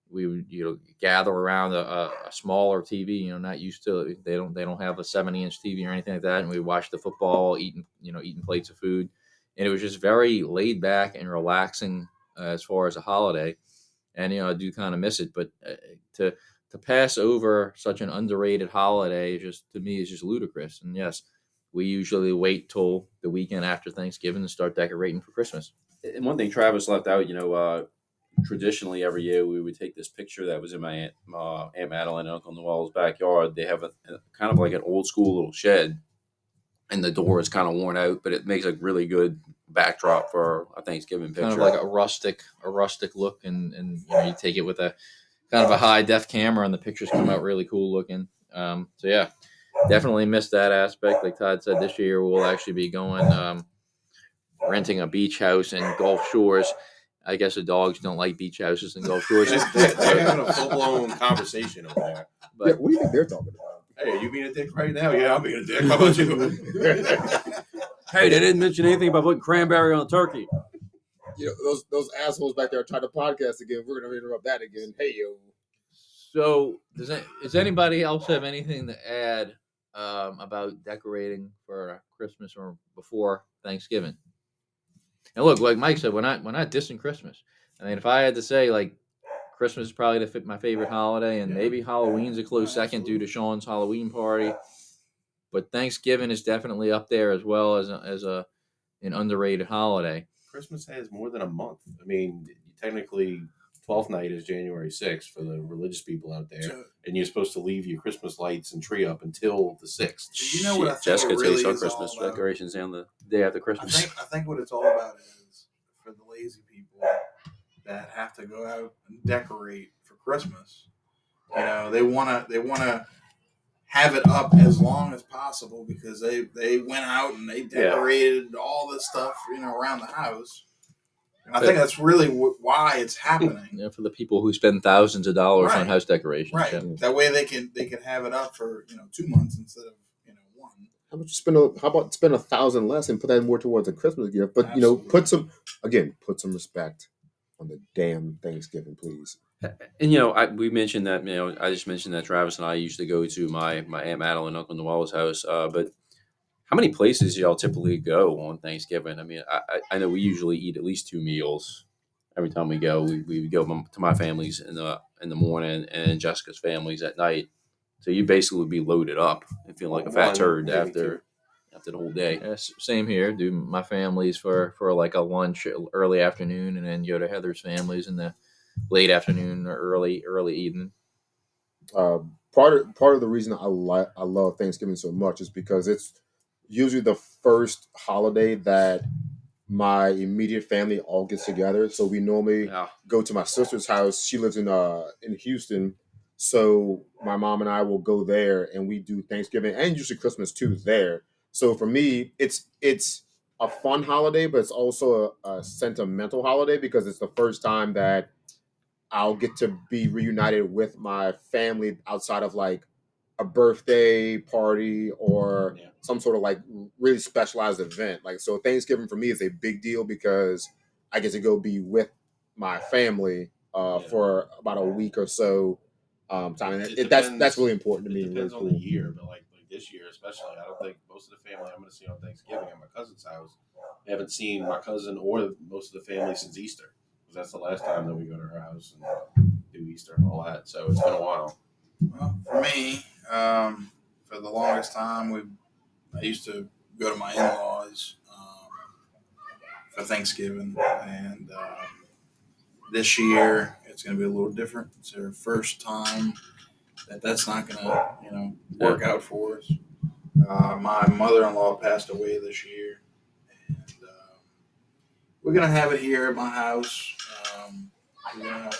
we would gather around a smaller TV. Not used to they don't have a 70-inch TV or anything like that, and we watch the football, eating plates of food, and it was just very laid back and relaxing as far as a holiday. And I do kind of miss it, but to pass over such an underrated holiday to me is just ludicrous. And yes, we usually wait till the weekend after Thanksgiving to start decorating for Christmas. And one thing Travis left out, traditionally every year we would take this picture that was in my Aunt Madeline and Uncle Noel's backyard. They have a kind of like an old school little shed, and the door is kind of worn out, but it makes a really good backdrop for a Thanksgiving picture. Kind of like a rustic look, and you take it with a kind of a high def camera, and the pictures come out really cool looking. So yeah, definitely missed that aspect. Like Todd said, this year we'll actually be going renting a beach house in Gulf Shores. I guess the dogs don't like beach houses in Gulf Shores. They're having a full-blown conversation over there. But what do you think they're talking about? Hey, are you being a dick right now? Yeah, I'm being a dick. How about you? Hey, they didn't mention anything about putting cranberry on the turkey. Those assholes back there trying to podcast again. We're going to interrupt that again. Hey, yo. So does anybody else have anything to add about decorating for Christmas or before Thanksgiving? And look, like Mike said, we're not dissing Christmas. I mean, if I had to say, like, Christmas is probably my favorite holiday, and maybe Halloween's a close second due to Sean's Halloween party. But Thanksgiving is definitely up there as well as an underrated holiday. Christmas has more than a month. I mean, technically, 12th night is January 6th for the religious people out there, and you're supposed to leave your Christmas lights and tree up until the 6th. You know what I think Jessica it really takes our is Christmas all about? decorations down the day after Christmas. I think what it's all about is for the lazy people that have to go out and decorate for Christmas. They wanna have it up as long as possible because they went out and they decorated all this stuff around the house. And I think that's really why it's happening. Yeah, for the people who spend thousands of dollars on Right. house decorations. Right. Yeah. That way they can have it up for 2 months instead of 1. How about how about spend 1,000 less and put that more towards a Christmas gift? But Absolutely. put some respect on the damn Thanksgiving, please. And we mentioned that. I just mentioned that Travis and I used to go to my Aunt Madeline and Uncle Noel's house. But how many places y'all typically go on Thanksgiving? I mean, I know we usually eat at least 2 meals every time we go. We go to my family's in the morning and Jessica's family's at night. So you basically would be loaded up and feel like a fat One, turd maybe after the whole day. Yes, same here. Do my family's for like a lunch early afternoon, and then go to Heather's family's in the late afternoon or early evening. Part of the reason I love Thanksgiving so much is because it's usually the first holiday that my immediate family all gets together. So we normally Yeah. go to my sister's house. She lives in Houston, so my mom and I will go there, and we do Thanksgiving and usually Christmas too there. So for me, it's a fun holiday, but it's also a sentimental holiday because it's the first time that I'll get to be reunited with my family outside of like a birthday party or Yeah. some sort of like really specialized event. Like, so Thanksgiving for me is a big deal because I get to go be with my family Yeah. for about a week or so time. And It that's depends- really important to me. It and depends really on the cool. year, but like this year especially, I don't think most of the family I'm going to see on Thanksgiving at my cousin's house. I haven't seen my cousin or most of the family since Easter, because that's the last time that we go to her house and do Easter and all that. So it's been a while. Well, for me, for the longest time, I used to go to my in-laws for Thanksgiving, and this year it's going to be a little different. It's their first time that's not going to work out for us. My mother-in-law passed away this year, and we're going to have it here at my house. We're going to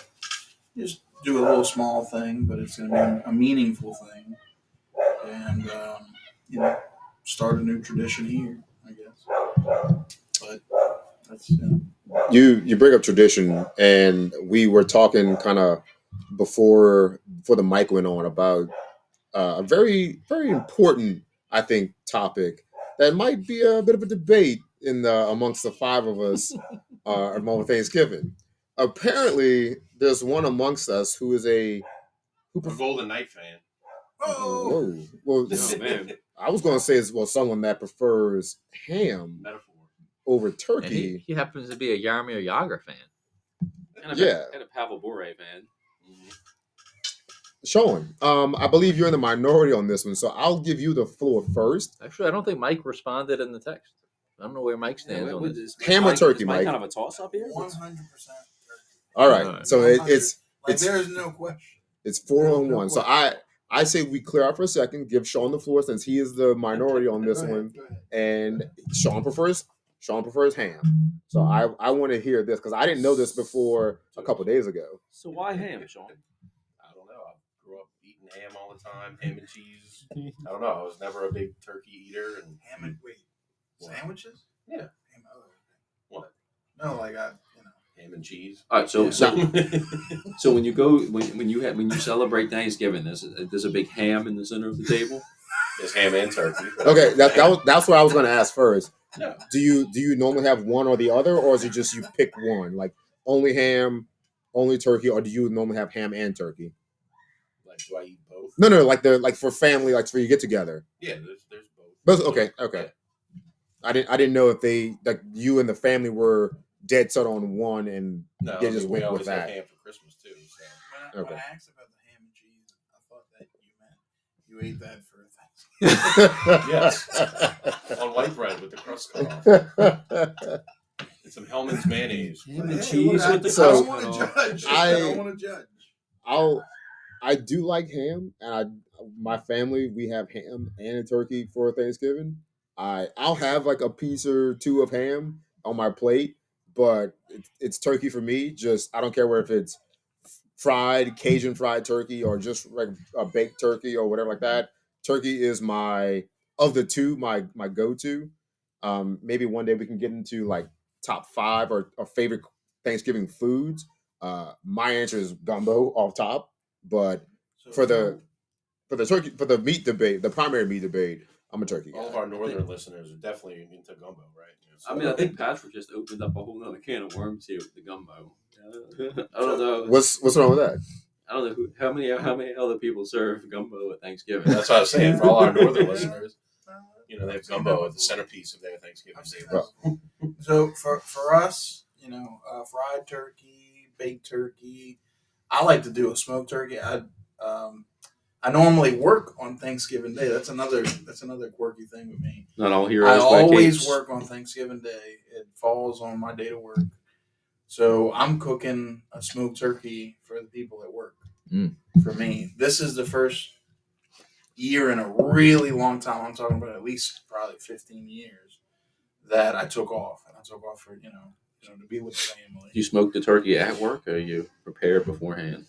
just do a little small thing, but it's going to be a meaningful thing, and start a new tradition here, I guess. But that's You bring up tradition, and we were talking kind of before the mic went on about a very very important, I think, topic that might be a bit of a debate in amongst the 5 of us around Thanksgiving. Apparently, there's one amongst us who is I'm a Golden Knight fan. oh, well. Oh, man. I was going to say is someone that prefers ham Metaphor. over And turkey. he happens to be a Yarmir Yager fan. And Yeah. and a Pavel Bure fan. Sean, I believe you're in the minority on this one, so I'll give you the floor first. Actually, I don't think Mike responded in the text. I don't know where Mike stands on this. Ham or turkey, is Mike? kind of a toss up here. 100%. All right, All right. so 100. it's There is no question. it's 4-on-1. No So question. I say we clear out for a second, give Sean the floor since he is the minority on this Go ahead, one, go ahead. and Sean prefers ham. So I want to hear this because I didn't know this before a couple days ago. So why ham, Sean? I don't know. I grew up eating ham all the time, ham and cheese. I don't know. I was never a big turkey eater. And Ham and sandwiches? Yeah. Ham, What? no, like Ham and cheese. All right, so Yeah. so when you go when you celebrate Thanksgiving, there's a big ham in the center of the table. There's ham and turkey. Okay, that's what I was going to ask first. Yeah. Do you normally have one or the other, or is it just you pick one, like only ham, only turkey, or do you normally have ham and turkey? Like, do I eat both? No, like for family, like for you get together. Yeah, there's both. But okay. I didn't know if they like you and the family were dead set on one, and No, they just we went always with have that. ham for Christmas too. So. when I asked about the ham and cheese, I thought that you ate that for Yes. On white bread with the crust cut off. And some Hellman's mayonnaise. Ham and Hey, cheese look, with the So- I crust don't want cut to off. judge. I don't want to judge. I do like ham, and my family we have ham and a turkey for Thanksgiving. I'll have like a piece or two of ham on my plate, but it's turkey for me. Just I don't care where if it's fried Cajun fried turkey or just like a baked turkey or whatever like that. Turkey is my of the two my go to. Maybe one day we can get into like top 5 or favorite Thanksgiving foods, my answer is gumbo off top. But So for the meat debate, the primary meat debate, I'm a turkey guy. All of our northern listeners are definitely into gumbo, right? I mean, I think Patrick just opened up a whole other can of worms here with the gumbo. I don't know. What's wrong with that? I don't know how many other people serve gumbo at Thanksgiving. That's what I was saying. For all our northern listeners, they have gumbo at the centerpiece of their Thanksgiving dinner. So for us, fried turkey, baked turkey. I like to do a smoked turkey. I normally work on Thanksgiving Day. That's another quirky thing with me. Not all I heroes. always work on Thanksgiving Day. It falls on my day to work. So I'm cooking a smoked turkey for the people at work. For me, this is the first year in a really long time. I'm talking about at least probably 15 years that I took off. And I took off for, to be with the family. You smoke the turkey at work, or you prepare it beforehand?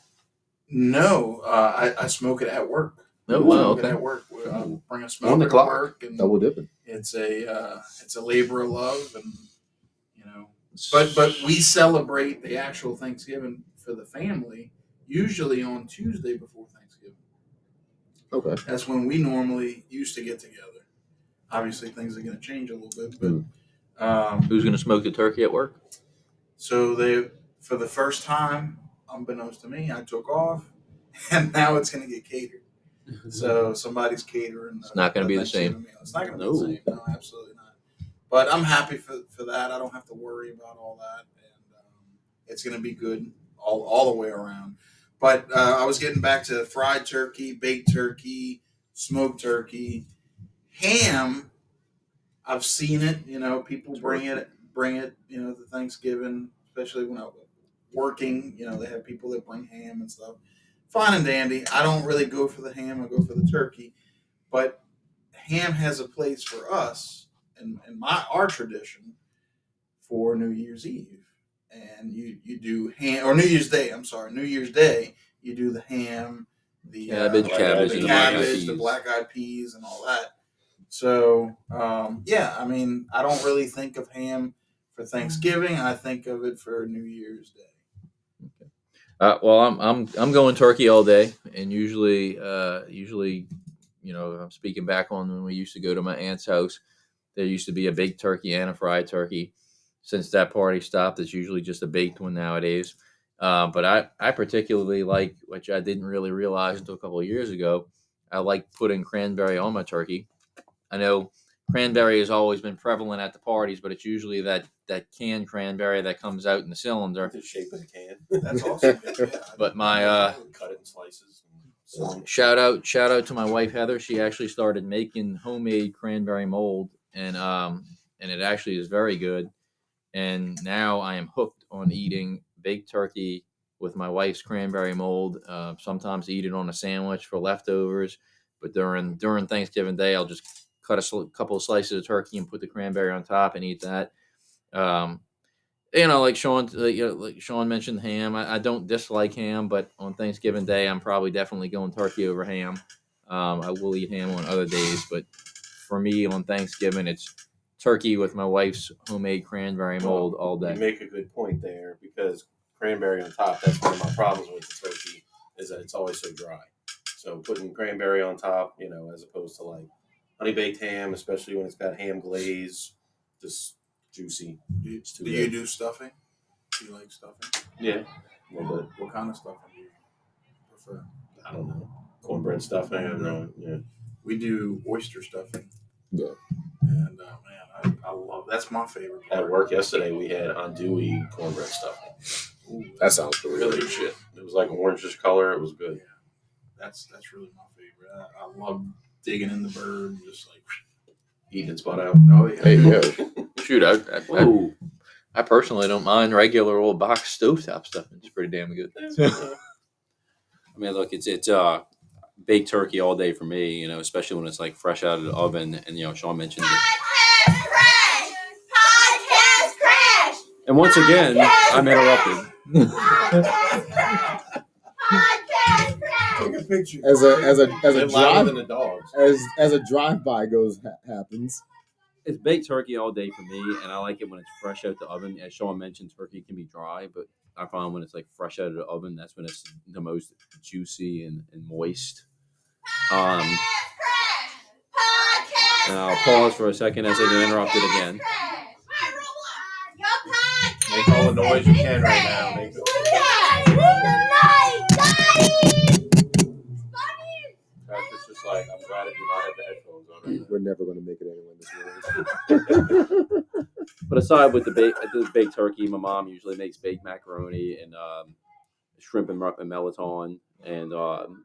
No, I smoke it at work. Oh, wow, Smoke it okay. at work. I'll bring a smoker On the to clock. work, and Double dipping. it's a labor of love, and But we celebrate the actual Thanksgiving for the family usually on Tuesday before Thanksgiving. Okay. That's when we normally used to get together. Obviously, things are going to change a little bit, but Who's going to smoke the turkey at work? so for the first time, unbeknownst to me, I took off, and now it's going to get catered. So somebody's catering. It's not going to be the Thanksgiving same. meal. It's not going to be the same. No, absolutely not. But I'm happy for that. I don't have to worry about all that, and it's going to be good all the way around. But I was getting back to fried turkey, baked turkey, smoked turkey, ham. I've seen it. People bring it. To Thanksgiving, especially when I was working. They have people that bring ham and stuff. Fine and dandy. I don't really go for the ham. I go for the turkey. But ham has a place for us in our tradition for New Year's Eve. And you do ham, or New Year's Day. I'm sorry, New Year's Day. You do the ham, the Cabbage, the black-eyed peas, and all that. So I mean, I don't really think of ham for Thanksgiving. I think of it for New Year's Day. Well, I'm going turkey all day, and usually, I'm speaking back on when we used to go to my aunt's house. There used to be a baked turkey and a fried turkey. Since that party stopped, it's usually just a baked one nowadays. But I particularly like, which I didn't really realize until a couple of years ago, I like putting cranberry on my turkey. I know cranberry has always been prevalent at the parties, but it's usually that canned cranberry that comes out in the cylinder. The shape of the can. That's awesome. Yeah. But my cut it in slices. shout out to my wife Heather. She actually started making homemade cranberry mold, and it actually is very good. And now I am hooked on eating baked turkey with my wife's cranberry mold. Sometimes eat it on a sandwich for leftovers, but during Thanksgiving Day, I'll just cut a couple of slices of turkey and put the cranberry on top and eat that. Like Sean mentioned ham. I don't dislike ham, but on Thanksgiving Day, I'm probably definitely going turkey over ham. I will eat ham on other days, but for me on Thanksgiving, it's turkey with my wife's homemade cranberry mold all day. You make a good point there, because cranberry on top, that's one of my problems with the turkey, is that it's always so dry. So putting cranberry on top, as opposed to like honey baked ham, especially when it's got ham glaze, just juicy. Do you do stuffing? Do you like stuffing? Yeah. Well, What kind of stuffing do you prefer? I don't know. Cornbread stuffing. I don't know. Yeah. We do oyster stuffing. Yeah. And man, I love that's my favorite part. At work yesterday, we had andouille cornbread stuffing. Ooh, That sounds pretty Really good. good shit. It was like orangish color. It was good. Yeah. That's really my favorite. I love digging in the bird, and just like Eating its butt out. oh yeah. Hey, yeah. Shoot, I personally don't mind regular old box stovetop stuff. It's pretty damn good. I mean, look, it's baked turkey all day for me. Especially when it's like fresh out of the oven. And Sean mentioned it. Podcast crash. And once again, I'm interrupted. Podcast crash. Take a picture. As a They're louder drive than the dogs. as a drive by happens. it's baked turkey all day for me, and I like it when it's fresh out the oven. As Sean mentioned, turkey can be dry, but I find when it's like fresh out of the oven, that's when it's the most juicy and moist. And I'll pause for a second as I get interrupted again. Make all the noise you can right now. Make it. Patrick's just like, I'm glad I do not have the headphones on right now. We're never going to make it anywhere in this world. But aside with the baked turkey, my mom usually makes baked macaroni and shrimp and melatonin. And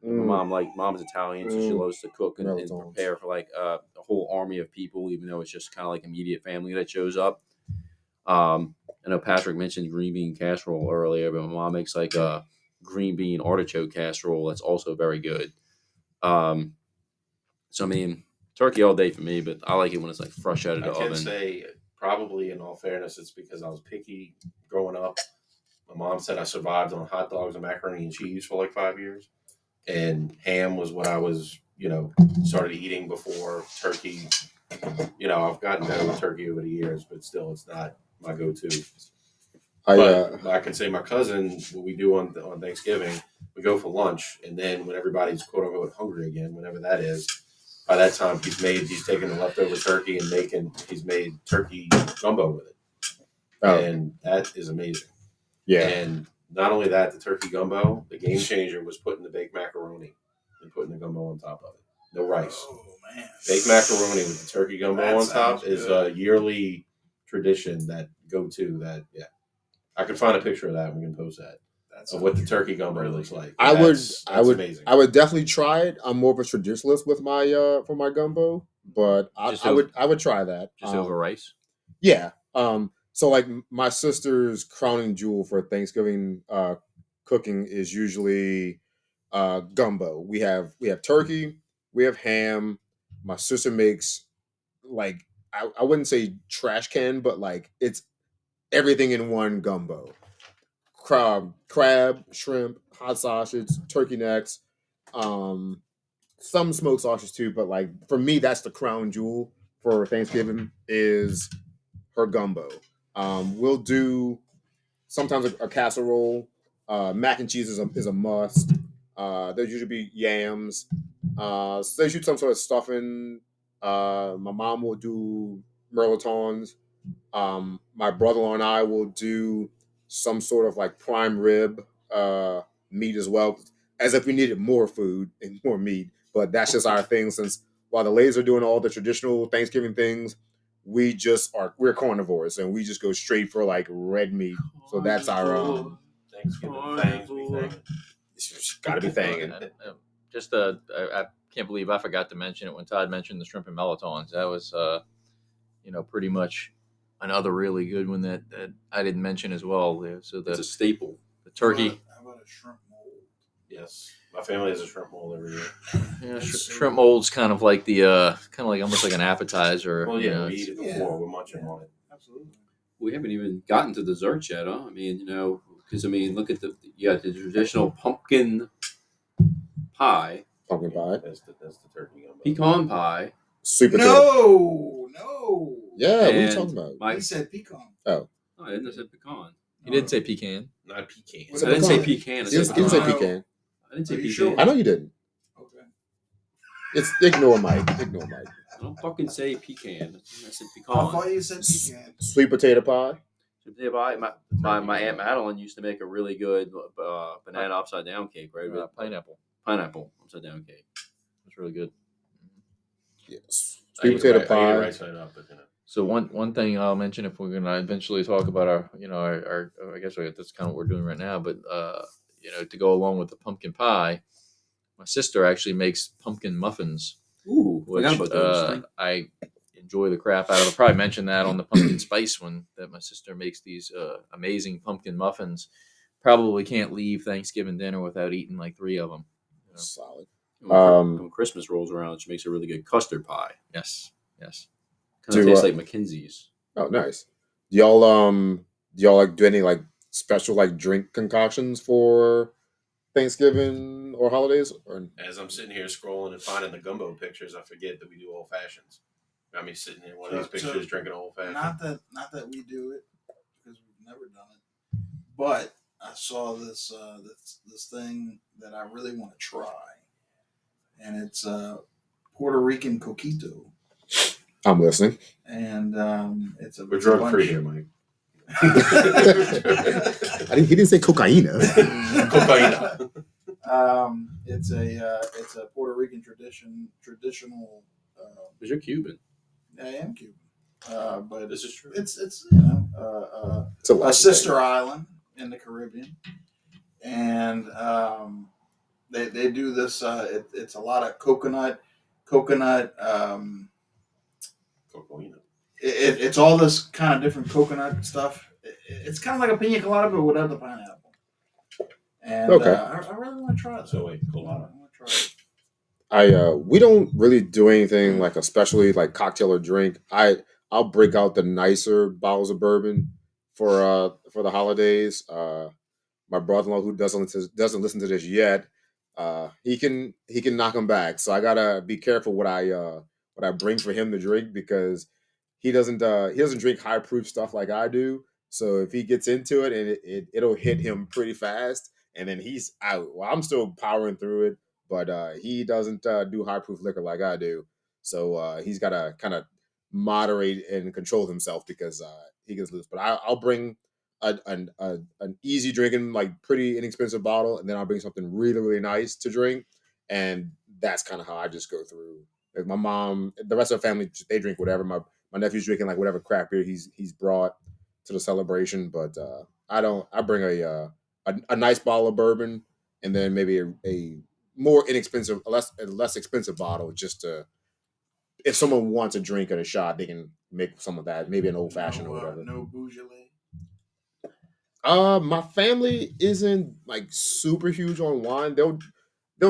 my mom's Italian, so she loves to cook and prepare for like a whole army of people, even though it's just kind of like immediate family that shows up. I know Patrick mentioned green bean casserole earlier, but my mom makes like a green bean artichoke casserole that's also very good. So I mean, turkey all day for me, but I like it when it's like fresh out of the oven. I can say, probably in all fairness, it's because I was picky growing up. My mom said I survived on hot dogs and macaroni and cheese for like 5 years, and ham was what I was, started eating before turkey. I've gotten better with turkey over the years, but still, it's not my go-to. I can say my cousin, what we do on Thanksgiving, we go for lunch, and then when everybody's quote unquote hungry again, whenever that is, by that time he's taken the leftover turkey and he's made turkey gumbo with it, and that is amazing. Yeah, and not only that, the turkey gumbo, the game changer was putting the baked macaroni and putting the gumbo on top of it. No rice. Oh man, baked macaroni with the turkey gumbo on top is a yearly tradition that I can find a picture of that and we can post that. Of what the turkey gumbo looks like. That's amazing. I would definitely try it. I'm more of a traditionalist with my for my gumbo, but I would try that. Just over rice? Yeah. So like my sister's crowning jewel for Thanksgiving cooking is usually gumbo. We have turkey, we have ham. My sister makes like I wouldn't say trash can, but like it's everything in one gumbo. Crab, shrimp, hot sausage, turkey necks, some smoked sausage too. But like for me, that's the crown jewel for Thanksgiving is her gumbo. We'll do sometimes a casserole. Mac and cheese is a must. There'll usually be yams. So they shoot some sort of stuffing. My mom will do merlotons. My brother-in-law and I will do some sort of like prime rib meat as well, as if we needed more food and more meat. But that's just our thing. Since while the ladies are doing all the traditional Thanksgiving things, we're carnivores and we just go straight for like red meat. So that's our Thanksgiving things we think. Gotta be thanging. I can't believe I forgot to mention it when Todd mentioned the shrimp and melatonin. That was pretty much another really good one that I didn't mention as well. So it's a staple. The turkey. How about a shrimp mold? Yes, my family has a shrimp mold every year. Yeah, shrimp mold's kind of like almost like an appetizer. Well, yeah, we eat it before. We're munching on it. Absolutely. We haven't even gotten to desserts yet, huh? I mean, because look at the traditional pumpkin pie. Pumpkin pie. That's the turkey gumbo. Pecan pie. Sweet potato. No. Yeah, what are you talking about? He said pecan. Oh, I didn't say pecan. He didn't say pecan. Not pecan. I didn't say pecan. He didn't say pecan. I didn't say pecan. Sure? I know you didn't. Okay. It's ignore Mike. Ignore Mike. I don't fucking say pecan. I said I pecan. thought you said pecan. Sweet potato pie. Sweet potato pie. My Aunt Madeline used to make a really good banana upside down cake, right? Pineapple upside down cake. It's really good. Yes. Sweet potato pie. Right side up, but, So one thing I'll mention if we're going to eventually talk about our I guess that's kind of what we're doing right now, but to go along with the pumpkin pie, my sister actually makes pumpkin muffins. Ooh, which I enjoy the crap out of. I'll probably mention that on the pumpkin spice one that my sister makes these amazing pumpkin muffins. Probably can't leave Thanksgiving dinner without eating like 3 of them. Solid. When Christmas rolls around, she makes a really good custard pie. Yes. Kind of tastes like McKinsey's. Oh, nice. Do y'all like do any like special like drink concoctions for Thanksgiving or holidays? Or as I'm sitting here scrolling and finding the gumbo pictures, I forget that we do old fashions. Got me sitting here one of these pictures drinking old fashioned. Not that we do it because we've never done it, but I saw this this thing that I really want to try, and it's Puerto Rican coquito. I'm listening. And it's a We're drug free here, Mike. He didn't say cocaina. Cocaina. It's a Puerto Rican traditional. Because you're Cuban. I am Cuban, but This is true. It's It's a sister island in the Caribbean, and they do this. It's a lot of coconut. Cocaina. It's all this kind of different coconut stuff. It's kind of like a pina colada, but without the pineapple. And Okay. I really want to try that. So wait, colada. I want to try it. We don't really do anything like especially like cocktail or drink. I'll break out the nicer bottles of bourbon for the holidays. My brother-in-law who doesn't listen to this yet, he can knock them back. So I gotta be careful what I bring for him to drink because he doesn't drink high proof stuff like I do. So if he gets into it and it'll hit him pretty fast and then he's out. Well, I'm still powering through it, but he doesn't do high proof liquor like I do. So he's got to kind of moderate and control himself because he gets loose. But I'll bring an easy drinking, like pretty inexpensive bottle, and then I'll bring something really, really nice to drink. And that's kind of how I just go through. Like my mom, the rest of the family, they drink whatever. My nephew's drinking like whatever crap beer he's brought to the celebration. But I don't. I bring a nice bottle of bourbon, and then maybe a more inexpensive, a less expensive bottle, just to if someone wants a drink and a shot, they can make some of that. Maybe an old fashioned or whatever. No Beaujolais. My family isn't like super huge on wine. They'll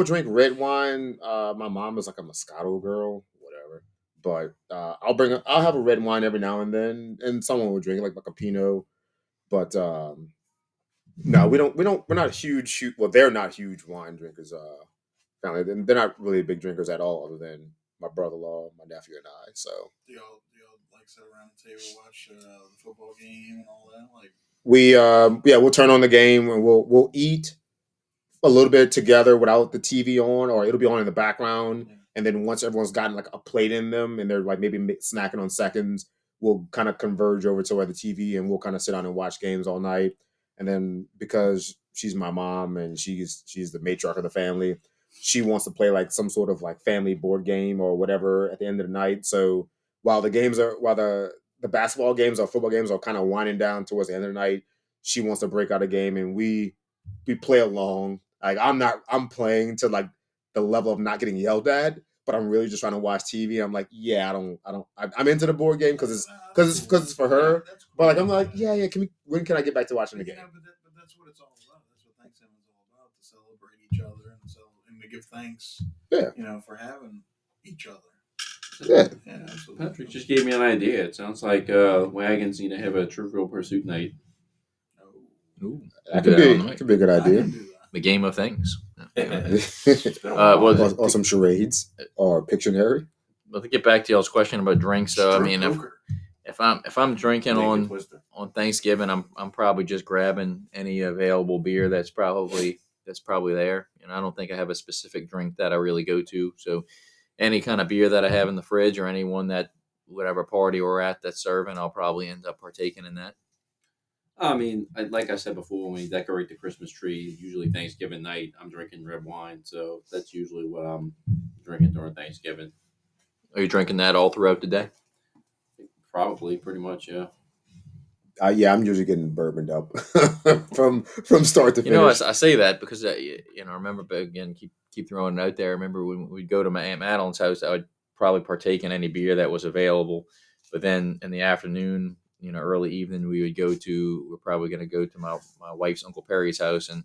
drink red wine. My mom is like a Moscato girl, whatever. But I'll have a red wine every now and then, and someone will drink it like a Pinot. But no, we're not huge. Well, they're not huge wine drinkers. Family, they're not really big drinkers at all, other than my brother-in-law, my nephew, and I. So Do y'all like sit around the table, watch the football game and all that? Like we'll turn on the game and we'll eat a little bit together without the TV on, or it'll be on in the background. Yeah. And then once everyone's gotten like a plate in them and they're like maybe snacking on seconds, we'll kind of converge over to where the TV and we'll kind of sit down and watch games all night. And then because she's my mom and she's the matriarch of the family, she wants to play like some sort of like family board game or whatever at the end of the night. So while the basketball games or football games are kind of winding down towards the end of the night, she wants to break out a game and we play along. Like I'm playing to like the level of not getting yelled at, but I'm really just trying to watch TV. I'm like, yeah, I'm into the board game because it's for her. That's cool. But like I'm like, yeah. When can I get back to watching the game? But that's what it's all about. That's what Thanksgiving is all about, to celebrate each other and to give thanks. Yeah. For having each other. Yeah. Yeah, absolutely. Patrick just gave me an idea. It sounds like Wagons need to have a Trivial Pursuit night. Ooh, That do could that be all night. that could be a good I idea. can do that. The game of things. or some charades or Pictionary. But to get back to y'all's question about drinks, though, I mean, Poker. if I'm drinking on Thanksgiving, I'm probably just grabbing any available beer that's probably there. And I don't think I have a specific drink that I really go to. So any kind of beer that I have in the fridge or anyone that whatever party we're at that's serving, I'll probably end up partaking in that. I mean, like I said before, when we decorate the Christmas tree, usually Thanksgiving night, I'm drinking red wine. So that's usually what I'm drinking during Thanksgiving. Are you drinking that all throughout the day? Probably, pretty much, yeah. Yeah, I'm usually getting bourboned up from start to finish. You know, I say that because I remember, but again, keep throwing it out there. I remember when we'd go to my Aunt Madeline's house, I would probably partake in any beer that was available. But then in the afternoon, early evening, we're probably going to go to my wife's Uncle Perry's house, and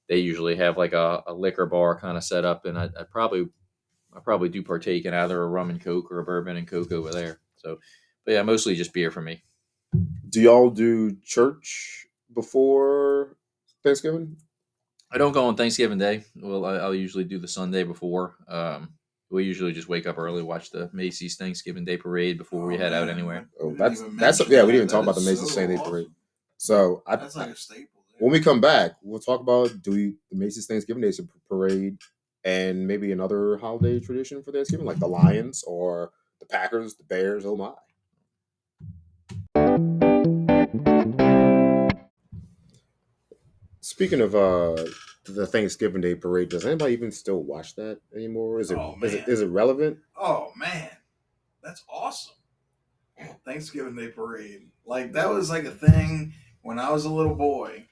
they usually have like a liquor bar kind of set up, and I probably do partake in either a rum and Coke or a bourbon and Coke over there. So, but yeah, mostly just beer for me. Do y'all do church before Thanksgiving? I don't go on Thanksgiving Day. Well, I'll usually do the Sunday before. We usually just wake up early, watch the Macy's Thanksgiving Day Parade before we head out anywhere. Oh, We didn't even that's mention yeah. We that. didn't even That talk about the is Macy's so Thanksgiving Day awesome. Parade. So That's like a staple. There. when we come back, we'll talk about the Macy's Thanksgiving Day Parade and maybe another holiday tradition for Thanksgiving, like the Lions or the Packers, the Bears. Oh my! Speaking of the Thanksgiving Day Parade, does anybody even still watch that anymore? Is it Oh, is it man. is it relevant? Oh man, that's awesome. Thanksgiving Day Parade. Like that was like a thing when I was a little boy.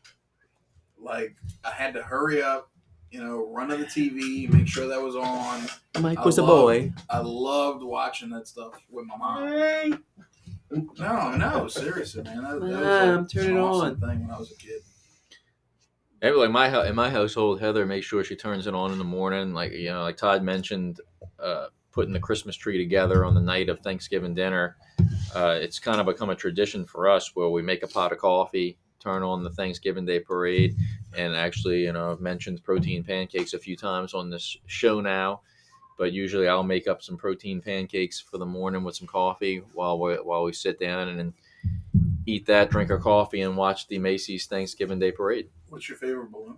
Like I had to hurry up, run to the TV, make sure that was on. Mike I loved watching that stuff with my mom. No, seriously, man. That was Mom, turn an it awesome on. thing when I was a kid. Like in my household, Heather makes sure she turns it on in the morning. Like Todd mentioned, putting the Christmas tree together on the night of Thanksgiving dinner. It's kind of become a tradition for us where we make a pot of coffee, turn on the Thanksgiving Day Parade, and actually, I've mentioned protein pancakes a few times on this show now. But usually, I'll make up some protein pancakes for the morning with some coffee while we sit down and eat that, drink our coffee, and watch the Macy's Thanksgiving Day Parade. What's your favorite balloon?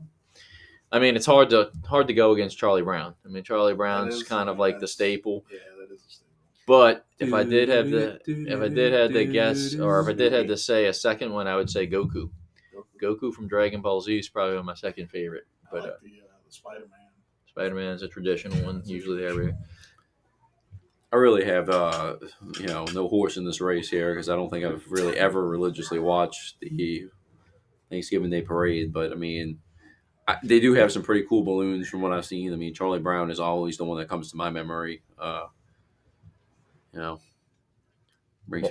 I mean, it's hard to go against Charlie Brown. I mean, Charlie Brown's is- kind of yeah, like the that's- staple. Yeah, that is a staple. But if I did have to guess, or if I did have to say a second one, I would say Goku. Goku from Dragon Ball Z is probably my second favorite. I But like the Spider-Man. Spider-Man is a traditional one, usually every. I really have, no horse in this race here because I don't think I've really ever religiously watched the Thanksgiving Day Parade. But I mean, they do have some pretty cool balloons from what I've seen. I mean, Charlie Brown is always the one that comes to my memory. Brings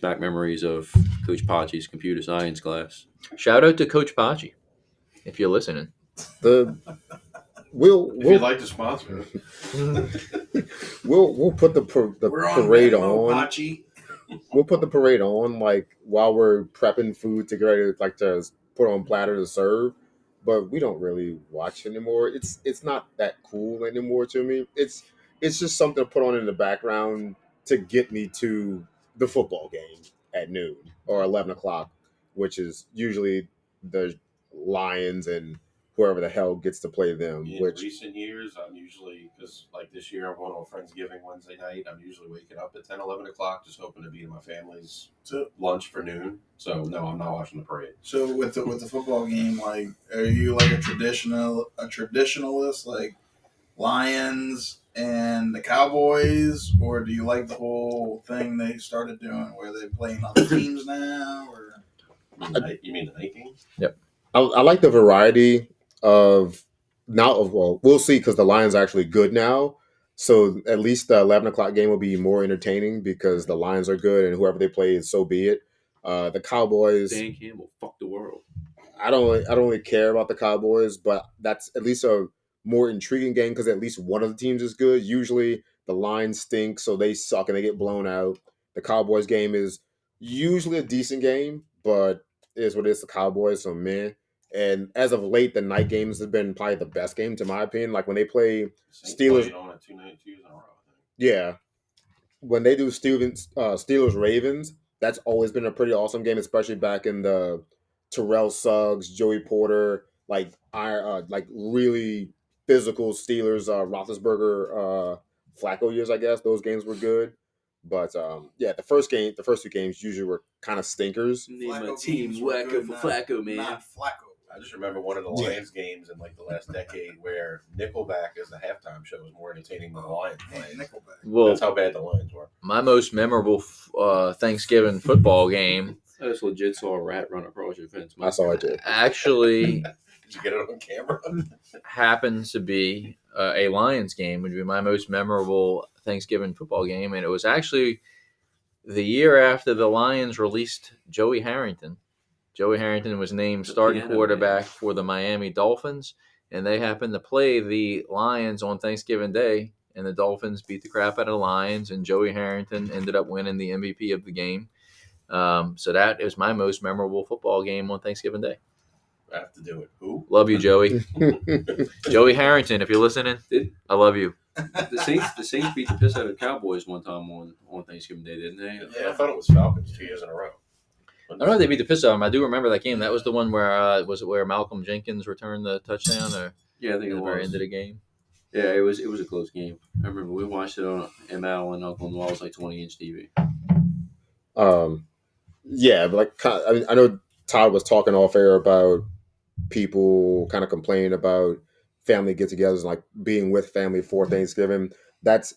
back memories of Coach Pachi's computer science class. Shout out to Coach Pachi, if you're listening. The If you'd we'll like to sponsor it. we'll put the We're on parade Venmo, on. Pachi. We'll put the parade on like while we're prepping food to get ready to put on platter to serve. But we don't really watch anymore. It's not that cool anymore to me. It's just something to put on in the background to get me to the football game at noon or 11 o'clock, which is usually the Lions and whoever the hell gets to play them. In Which recent years, I'm usually, because like this year I'm going on Friendsgiving Wednesday night, I'm usually waking up at 10, 11 o'clock just hoping to be in my family's lunch for noon. So, no, I'm not watching the parade. So with the football game, like, are you like a traditionalist, like Lions and the Cowboys, or do you like the whole thing they started doing where they're playing other teams now? Or You mean the night game? I like the variety of we'll see because the Lions are actually good now. So at least the 11 o'clock game will be more entertaining because the Lions are good and whoever they play, so be it. The Cowboys, Dan Campbell, fuck the world. I don't really care about the Cowboys, but that's at least a more intriguing game because at least one of the teams is good. Usually the Lions stink, so they suck and they get blown out. The Cowboys game is usually a decent game, but it is what it is. The Cowboys, so man. And as of late, the night games have been probably the best game to my opinion. Like when they play Saints Steelers, played on it 2 nights in a row, I think. yeah, when they do Steelers Ravens, that's always been a pretty awesome game, especially back in the Terrell Suggs, Joey Porter, like really physical Steelers, Roethlisberger, Flacco years. I guess those games were good, but yeah, the first two games usually were kind of stinkers. Name a Flacco team games were wacko good, for not- Flacco, man. Not Flacco. I just remember one of the Lions games in like the last decade where Nickelback as the halftime show was more entertaining than the Lions Man, playing. Nickelback. Well, That's how bad the Lions were. my most memorable Thanksgiving football game I just legit saw a rat run across your fence. I saw it too. actually Did you get it on camera? happens to be a Lions game. Would be my most memorable Thanksgiving football game, and it was actually the year after the Lions released Joey Harrington. Joey Harrington was named starting piano quarterback man. for the Miami Dolphins, and they happened to play the Lions on Thanksgiving Day, and the Dolphins beat the crap out of the Lions, and Joey Harrington ended up winning the MVP of the game. So that is my most memorable football game on Thanksgiving Day. I have to do it. Who? Love you, Joey. Joey Harrington, if you're listening, I love you. The Saints beat the piss out of the Cowboys one time on Thanksgiving Day, didn't they? Yeah, I thought it was Falcons 2 years in a row. I don't know if they beat the piss out of them. I do remember that game. That was the one where was it where Malcolm Jenkins returned the touchdown, or Yeah, I think at it the very was. end of the game? Yeah, it was a close game. I remember we watched it in Madeline, Uncle and Walls, like 20-inch TV. Yeah, but I mean, I know Todd was talking off air about people kind of complaining about family get-togethers and like being with family for Thanksgiving. That's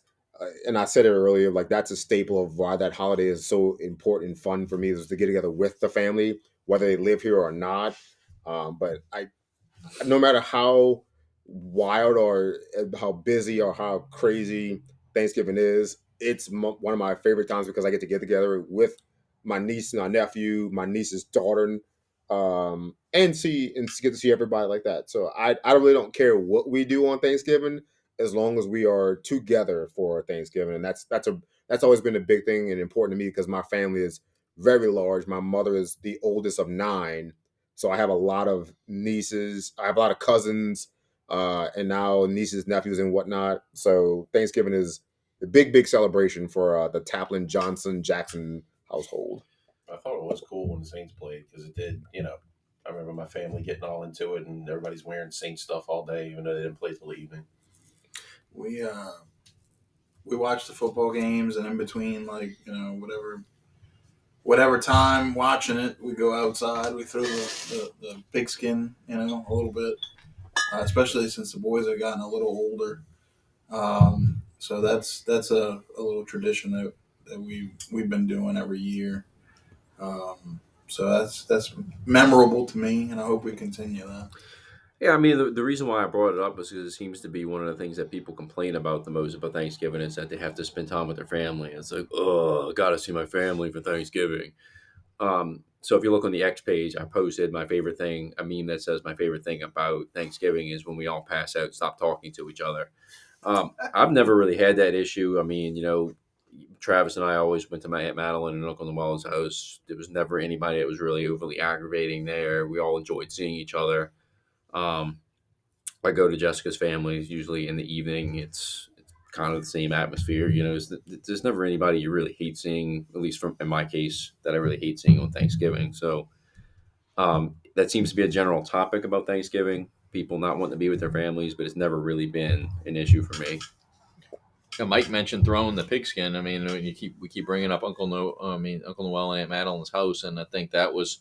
and I said it earlier, like that's a staple of why that holiday is so important and fun for me is to get together with the family, whether they live here or not. But I no matter how wild or how busy or how crazy Thanksgiving is, it's one of my favorite times because I get to get together with my niece and my nephew, my niece's daughter, and get to see everybody like that. So I really don't care what we do on Thanksgiving as long as we are together for Thanksgiving, and that's always been a big thing and important to me because my family is very large. My mother is the oldest of 9, so I have a lot of nieces. I have a lot of cousins, and now nieces, nephews, and whatnot. So Thanksgiving is a big celebration for the Taplin, Johnson, Jackson household. I thought it was cool when the Saints played because it did, I remember my family getting all into it and everybody's wearing Saints stuff all day, even though they didn't play till the evening. We watch the football games, and in between, like whatever time watching it, we go outside. We throw the pigskin, a little bit, especially since the boys have gotten a little older. So that's a little tradition that we've been doing every year. So that's memorable to me, and I hope we continue that. Yeah, I mean, the reason why I brought it up is because it seems to be one of the things that people complain about the most about Thanksgiving is that they have to spend time with their family. It's like, oh, I got to see my family for Thanksgiving. So if you look on the X page, I posted my favorite thing, a meme that says my favorite thing about Thanksgiving is when we all pass out, stop talking to each other. I've never really had that issue. I mean, Travis and I always went to my Aunt Madeline and Uncle Noel's house. There was never anybody that was really overly aggravating there. We all enjoyed seeing each other. Um, I go to Jessica's family usually in the evening. It's kind of the same atmosphere. There's never anybody you really hate seeing, at least from in my case, that I really hate seeing on Thanksgiving. So that seems to be a general topic about Thanksgiving. People not wanting to be with their families, but it's never really been an issue for me. Mike mentioned throwing the pigskin. I mean, we keep bringing up Uncle Noel and Aunt Madeline's house, and I think that was,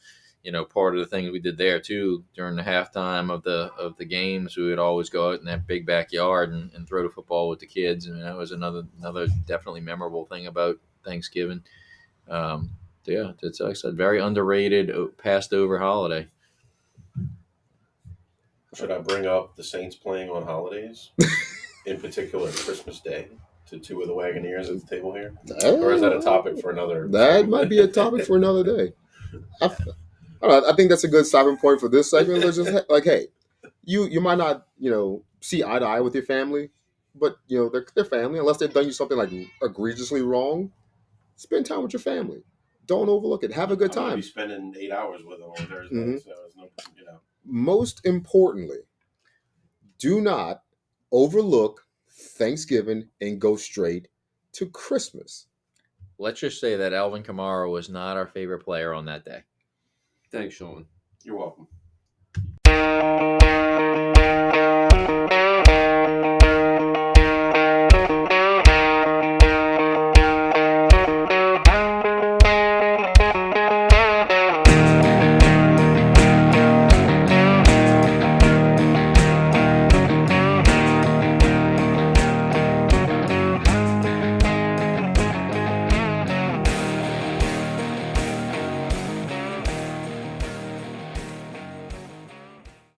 part of the thing we did there too during the halftime of the games. We would always go out in that big backyard and throw the football with the kids, and that was another definitely memorable thing about Thanksgiving. Yeah, it's like I said, very underrated, passed over holiday. Should I bring up the Saints playing on holidays? In particular, Christmas Day to 2 of the Wagoneers at the table here? Or is that a topic for another? That might be a topic for another day. I don't know, I think that's a good stopping point for this segment. Let's just like, hey, you might not see eye to eye with your family, but they're family unless they've done you something like egregiously wrong. Spend time with your family. Don't overlook it. Have a good I'm gonna time. be spending 8 hours with them on Thursday, Mhm. so it's no. Most importantly, do not overlook Thanksgiving and go straight to Christmas. Let's just say that Alvin Kamara was not our favorite player on that day. Thanks, Sean. You're welcome.